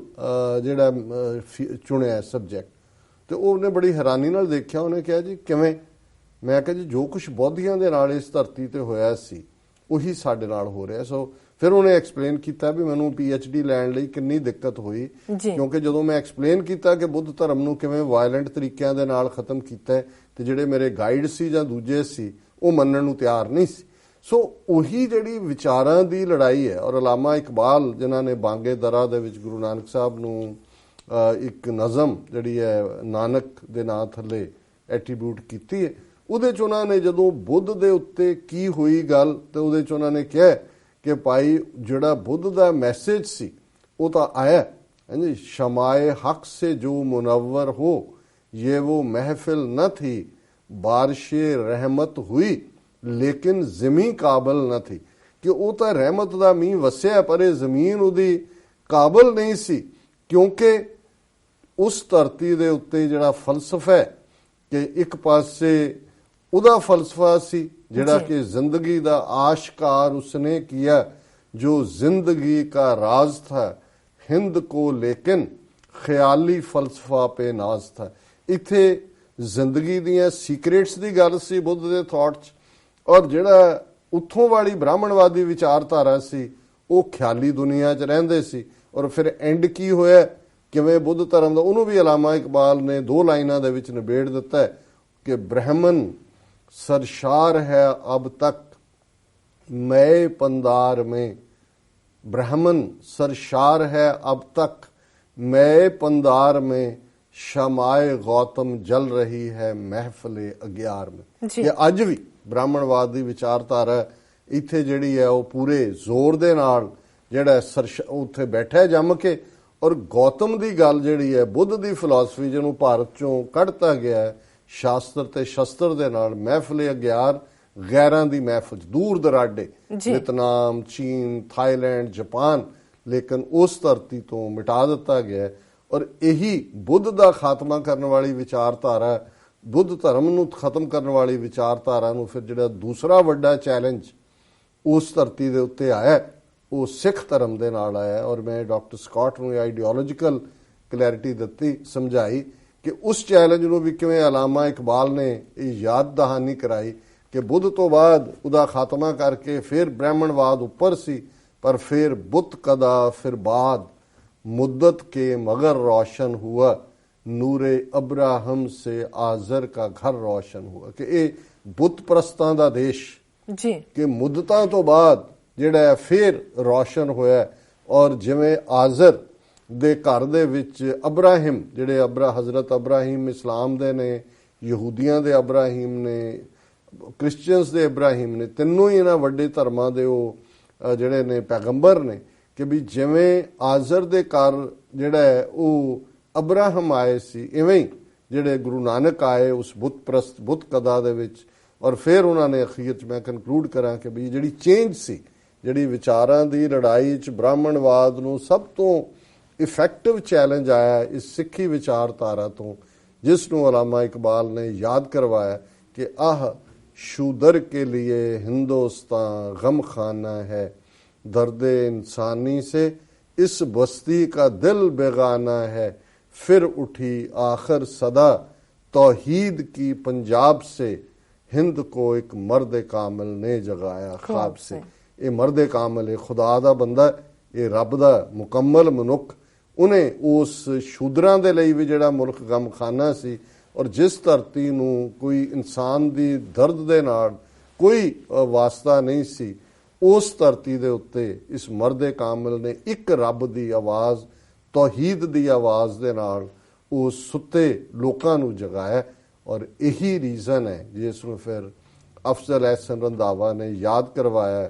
ਜਿਹੜਾ ਚੁਣਿਆ ਸਬਜੈਕਟ, ਤੇ ਉਹਨੇ ਬੜੀ ਹੈਰਾਨੀ ਨਾਲ ਦੇਖਿਆ। ਉਹਨੇ ਕਿਹਾ ਜੀ ਕਿਵੇਂ? ਮੈਂ ਕਿਹਾ ਜੀ ਜੋ ਕੁਝ ਬੌਧੀਆਂ ਦੇ ਨਾਲ ਇਸ ਧਰਤੀ ਤੇ ਹੋਇਆ ਸੀ ਉਹੀ ਸਾਡੇ ਨਾਲ ਹੋ ਰਿਹਾ। ਸੋ ਫਿਰ ਉਹਨੇ ਐਕਸਪਲੇਨ ਕੀਤਾ ਵੀ ਮੈਨੂੰ PhD ਲੈਣ ਲਈ ਕਿੰਨੀ ਦਿੱਕਤ ਹੋਈ, ਕਿਉਂਕਿ ਜਦੋਂ ਮੈਂ ਐਕਸਪਲੇਨ ਕੀਤਾ ਕਿ ਬੁੱਧ ਧਰਮ ਨੂੰ ਕਿਵੇਂ ਵਾਇਲੈਂਟ ਤਰੀਕਿਆਂ ਦੇ ਨਾਲ ਖਤਮ ਕੀਤਾ, ਤੇ ਜਿਹੜੇ ਮੇਰੇ ਗਾਈਡ ਸੀ ਜਾਂ ਦੂਜੇ ਸੀ ਉਹ ਮੰਨਣ ਨੂੰ ਤਿਆਰ ਨਹੀਂ ਸੀ। ਸੋ ਉਹੀ ਜਿਹੜੀ ਵਿਚਾਰਾਂ ਦੀ ਲੜਾਈ ਹੈ। ਔਰ ਅਲਾਮਾ ਇਕਬਾਲ ਜਿਨ੍ਹਾਂ ਨੇ ਬਾਂਗੇ ਦਰਾ ਦੇ ਵਿੱਚ ਗੁਰੂ ਨਾਨਕ ਸਾਹਿਬ ਨੂੰ ਇੱਕ ਨਜ਼ਮ ਜਿਹੜੀ ਹੈ ਨਾਨਕ ਦੇ ਨਾਂ ਥੱਲੇ ਐਟਰੀਬਿਊਟ ਕੀਤੀ ਹੈ, ਉਹਦੇ 'ਚ ਉਹਨਾਂ ਨੇ ਜਦੋਂ ਬੁੱਧ ਦੇ ਉੱਤੇ ਕੀ ਹੋਈ ਗੱਲ, ਤੇ ਉਹਦੇ 'ਚ ਉਹਨਾਂ ਨੇ ਕਿਹਾ ਕਿ ਭਾਈ ਜਿਹੜਾ ਬੁੱਧ ਦਾ ਮੈਸੇਜ ਸੀ ਉਹ ਤਾਂ ਆਇਆ, ਹਾਂਜੀ, ਸ਼ਮਾਏ ਹਕ ਸੇ ਜੋ ਮੁਨੱਵਰ ਹੋ ये वो महफिल न थी, बारिशे रहमत हुई लेकिन ਜ਼ਮੀਨ ਕਾਬਲ ਨਾ ਥੀ। ਕਿ ਉਹ ਤਾਂ ਰਹਿਮਤ ਦਾ ਮੀਂਹ ਵਸਿਆ, ਪਰ ਇਹ ਜ਼ਮੀਨ ਉਹਦੀ ਕਾਬਲ ਨਹੀਂ ਸੀ, ਕਿਉਂਕਿ ਉਸ ਧਰਤੀ ਦੇ ਉੱਤੇ ਜਿਹੜਾ ਫਲਸਫਾ ਹੈ ਕਿ ਇੱਕ ਪਾਸੇ ਉਹਦਾ ਫਲਸਫਾ ਸੀ ਜਿਹੜਾ ਕਿ ਜ਼ਿੰਦਗੀ ਦਾ ਆਸ਼ਕਾਰ ਉਸਨੇ ਕੀਆ ਜੋ ਜ਼ਿੰਦਗੀ का राज था, हिंद को लेकिन ਖਿਆਲੀ ਫਲਸਫਾ पे नाज था। ਇੱਥੇ ਜ਼ਿੰਦਗੀ ਦੀਆਂ ਸੀਕ੍ਰੇਟਸ ਦੀ ਗੱਲ ਸੀ ਬੁੱਧ ਦੇ ਥਾਟ 'ਚ, ਔਰ ਜਿਹੜਾ ਉੱਥੋਂ ਵਾਲੀ ਬ੍ਰਾਹਮਣਵਾਦੀ ਵਿਚਾਰਧਾਰਾ ਸੀ ਉਹ ਖਿਆਲੀ ਦੁਨੀਆ 'ਚ ਰਹਿੰਦੇ ਸੀ। ਔਰ ਫਿਰ ਐਂਡ ਕੀ ਹੋਇਆ, ਕਿਵੇਂ ਬੁੱਧ ਧਰਮ ਦਾ, ਉਹਨੂੰ ਵੀ ਅਲਾਮਾ ਇਕਬਾਲ ਨੇ 2 ਲਾਈਨਾਂ ਦੇ ਵਿੱਚ ਨਿਬੇੜ ਦਿੱਤਾ ਹੈ ਕਿ ਬ੍ਰਾਹਮਣ ਸਰਸ਼ਾਰ ਹੈ ਅਬ ਤੱਕ ਮੈਂ ਪੰਦਾਰ में, ब्राह्मण सरशार है अब तक मैं पंदार में, शमाए गौतम जल रही है महफिले अग्यार में। कि ਅੱਜ ਵੀ ਬ੍ਰਾਹਮਣਵਾਦ ਦੀ ਵਿਚਾਰਧਾਰਾ ਇੱਥੇ ਜਿਹੜੀ ਹੈ ਉਹ ਪੂਰੇ ਜ਼ੋਰ ਦੇ ਨਾਲ ਜਿਹੜਾ ਉੱਥੇ ਬੈਠਾ ਜੰਮ ਕੇ, ਔਰ ਗੌਤਮ ਦੀ ਗੱਲ ਜਿਹੜੀ ਹੈ ਬੁੱਧ ਦੀ ਫਿਲਾਸਫੀ ਜਿਹਨੂੰ ਭਾਰਤ ਚੋਂ ਕੱਢਤਾ ਗਿਆ ਹੈ ਸ਼ਾਸਤਰ ਤੇ ਸ਼ਸਤਰ ਦੇ ਨਾਲ, ਮਹਿਫਿਲੇ ਅਗਿਆਰ ਗੈਰਾਂ ਦੀ ਮਹਿਫਿਲ, ਦੂਰ ਦਰਾਡੇ ਵਿਤਨਾਮ, ਚੀਨ, ਥਾਈਲੈਂਡ, ਜਾਪਾਨ, ਲੇਕਿਨ ਉਸ ਧਰਤੀ ਤੋਂ ਮਿਟਾ ਦਿੱਤਾ ਗਿਆ। ਔਰ ਇਹੀ ਬੁੱਧ ਦਾ ਖਾਤਮਾ ਕਰਨ ਵਾਲੀ ਵਿਚਾਰਧਾਰਾ, ਬੁੱਧ ਧਰਮ ਨੂੰ ਖਤਮ ਕਰਨ ਵਾਲੀ ਵਿਚਾਰਧਾਰਾ ਨੂੰ ਫਿਰ ਜਿਹੜਾ ਦੂਸਰਾ ਵੱਡਾ ਚੈਲੰਜ ਉਸ ਧਰਤੀ ਦੇ ਉੱਤੇ ਆਇਆ ਉਹ ਸਿੱਖ ਧਰਮ ਦੇ ਨਾਲ ਆਇਆ। ਔਰ ਮੈਂ ਡਾਕਟਰ ਸਕਾਟ ਨੂੰ ਆਈਡੀਓਲੋਜੀਕਲ ਕਲੈਰਿਟੀ ਦਿੱਤੀ, ਸਮਝਾਈ ਕਿ ਉਸ ਚੈਲੰਜ ਨੂੰ ਵੀ ਕਿਵੇਂ ਅਲਾਮਾ ਇਕਬਾਲ ਨੇ ਇਹ ਯਾਦ ਦਹਾਨੀ ਕਰਾਈ ਕਿ ਬੁੱਧ ਤੋਂ ਬਾਅਦ ਉਹਦਾ ਖਾਤਮਾ ਕਰਕੇ ਫਿਰ ਬ੍ਰਾਹਮਣਵਾਦ ਉੱਪਰ ਸੀ, ਪਰ ਫਿਰ ਬੁੱਤ ਕਦਾ ਫਿਰ ਬਾਦ ਮੁੱਦਤ ਕੇ ਮਗਰ ਰੋਸ਼ਨ ਹੁਆ, ਨੂਰੇ ਅਬਰਾਹਮ ਸੇ ਆਜ਼ਰ ਕਾ ਘਰ ਰੋਸ਼ਨ ਹੁਆ। ਕਿ ਇਹ ਬੁੱਤ ਪ੍ਰਸਤਾਂ ਦਾ ਦੇਸ਼ ਜੀ ਕਿ ਮੁੱਦਤਾਂ ਤੋਂ ਬਾਅਦ ਜਿਹੜਾ ਫਿਰ ਰੋਸ਼ਨ ਹੋਇਆ। ਔਰ ਜਿਵੇਂ ਆਜ਼ਰ ਦੇ ਘਰ ਦੇ ਵਿੱਚ ਅਬਰਾਹਿਮ, ਜਿਹੜੇ ਹਜ਼ਰਤ ਅਬਰਾਹਿਮ ਇਸਲਾਮ ਦੇ ਨੇ, ਯਹੂਦੀਆਂ ਦੇ ਅਬਰਾਹਿਮ ਨੇ, ਕ੍ਰਿਸਚੀਅਨਸ ਦੇ ਇਬਰਾਹਿਮ ਨੇ, ਤਿੰਨੋਂ ਹੀ ਇਹਨਾਂ ਵੱਡੇ ਧਰਮਾਂ ਦੇ ਉਹ ਜਿਹੜੇ ਨੇ ਪੈਗੰਬਰ ਨੇ। ਕਿ ਵੀ ਜਿਵੇਂ ਆਜ਼ਰ ਦੇ ਘਰ ਜਿਹੜਾ ਹੈ ਉਹ ਅਬਰਾਹਮ ਆਏ ਸੀ, ਇਵੇਂ ਹੀ ਜਿਹੜੇ ਗੁਰੂ ਨਾਨਕ ਆਏ ਉਸ ਬੁੱਤ ਪ੍ਰਸਤ ਬੁੱਤ ਕਦਾ ਦੇ ਵਿੱਚ, ਔਰ ਫਿਰ ਉਹਨਾਂ ਨੇ ਅਖੀਰ 'ਚ ਮੈਂ ਕਨਕਲੂਡ ਕਰਾਂ ਕਿ ਵੀ ਜਿਹੜੀ ਚੇਂਜ ਸੀ, ਜਿਹੜੀ ਵਿਚਾਰਾਂ ਦੀ ਲੜਾਈ 'ਚ ਬ੍ਰਾਹਮਣਵਾਦ ਨੂੰ ਸਭ ਤੋਂ ਇਫੈਕਟਿਵ ਚੈਲੰਜ ਆਇਆ ਇਸ ਸਿੱਖੀ ਵਿਚਾਰਧਾਰਾ ਤੋਂ, ਜਿਸ ਨੂੰ ਅਲਾਮਾ ਇਕਬਾਲ ਨੇ ਯਾਦ ਕਰਵਾਇਆ ਕਿ ਆਹ शूदर के लिए हिंदुस्तान गम खाना है, दर्द इंसानी से इस बस्ती का दिल बेगाना है, फिर उठी आखिर सदा तौहीद की पंजाब से, हिंद को एक मर्द कामिल ने जगाया ख्वाब से। ये मर्द कामिल है, खुदा दा बंदा, ये रब दा मुकम्मल मनुख, उन्हें उस शूदरां दे लई भी जिहड़ा मुल्क गमखाना सी और जिस धरती ਨੂੰ ਕੋਈ ਇਨਸਾਨ ਦੀ ਦਰਦ ਦੇ ਨਾਲ ਕੋਈ ਵਾਸਤਾ ਨਹੀਂ ਸੀ, ਉਸ ਧਰਤੀ ਦੇ ਉੱਤੇ ਇਸ ਮਰਦ ਕਾਮਿਲ ਨੇ ਇੱਕ ਰੱਬ ਦੀ ਆਵਾਜ਼, ਤੌਹੀਦ ਦੀ ਆਵਾਜ਼ ਦੇ ਨਾਲ ਉਹ ਸੁੱਤੇ ਲੋਕਾਂ ਨੂੰ ਜਗਾਇਆ। ਔਰ ਇਹੀ ਰੀਜ਼ਨ ਹੈ ਜਿਸ ਨੂੰ ਫਿਰ ਅਫਜ਼ਲ ਅਹਿਸਨ ਰੰਧਾਵਾ ਨੇ ਯਾਦ ਕਰਵਾਇਆ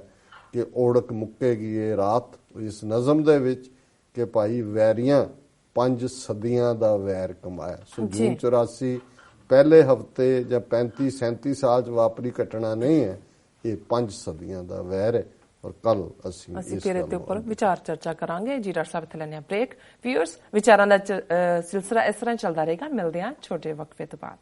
ਕਿ ਓੜਕ ਮੁੱਕੇਗੀ ਇਹ ਰਾਤ, ਇਸ ਨਜ਼ਮ ਦੇ ਵਿੱਚ ਕਿ ਭਾਈ ਵੈਰੀਆਂ 5 ਸਦੀਆਂ ਦਾ ਵੈਰ ਕਮਾਇਆ। ਸੋ ਜੂਨ 84 ਪਹਿਲੇ ਹਫਤੇ ਜਾਂ 35-37 ਸਾਲ 'ਚ ਵਾਪਰੀ ਘਟਨਾ ਨਹੀਂ ਹੈ, ਇਹ 5 ਸਦੀਆਂ ਦਾ ਵੈਰ ਹੈ। ਔਰ ਕੱਲ ਅਸੀਂ ਫਿਰ ਇਹਦੇ ਉੱਪਰ ਵਿਚਾਰ ਚਰਚਾ ਕਰਾਂਗੇ। ਜੀ ਡਾਕਟਰ ਸਾਹਿਬ ਇੱਥੇ ਲੈਣੇ ਆ ਬ੍ਰੇਕ। ਵਿਊਅਰਸ, ਵਿਚਾਰਾਂ ਦਾ ਸਿਲਸਿਲਾ ਇਸ ਤਰ੍ਹਾਂ ਚੱਲਦਾ ਰਹੇਗਾ। ਮਿਲਦੇ ਹਾਂ ਛੋਟੇ ਵਕਫੇ ਤੋਂ ਬਾਅਦ।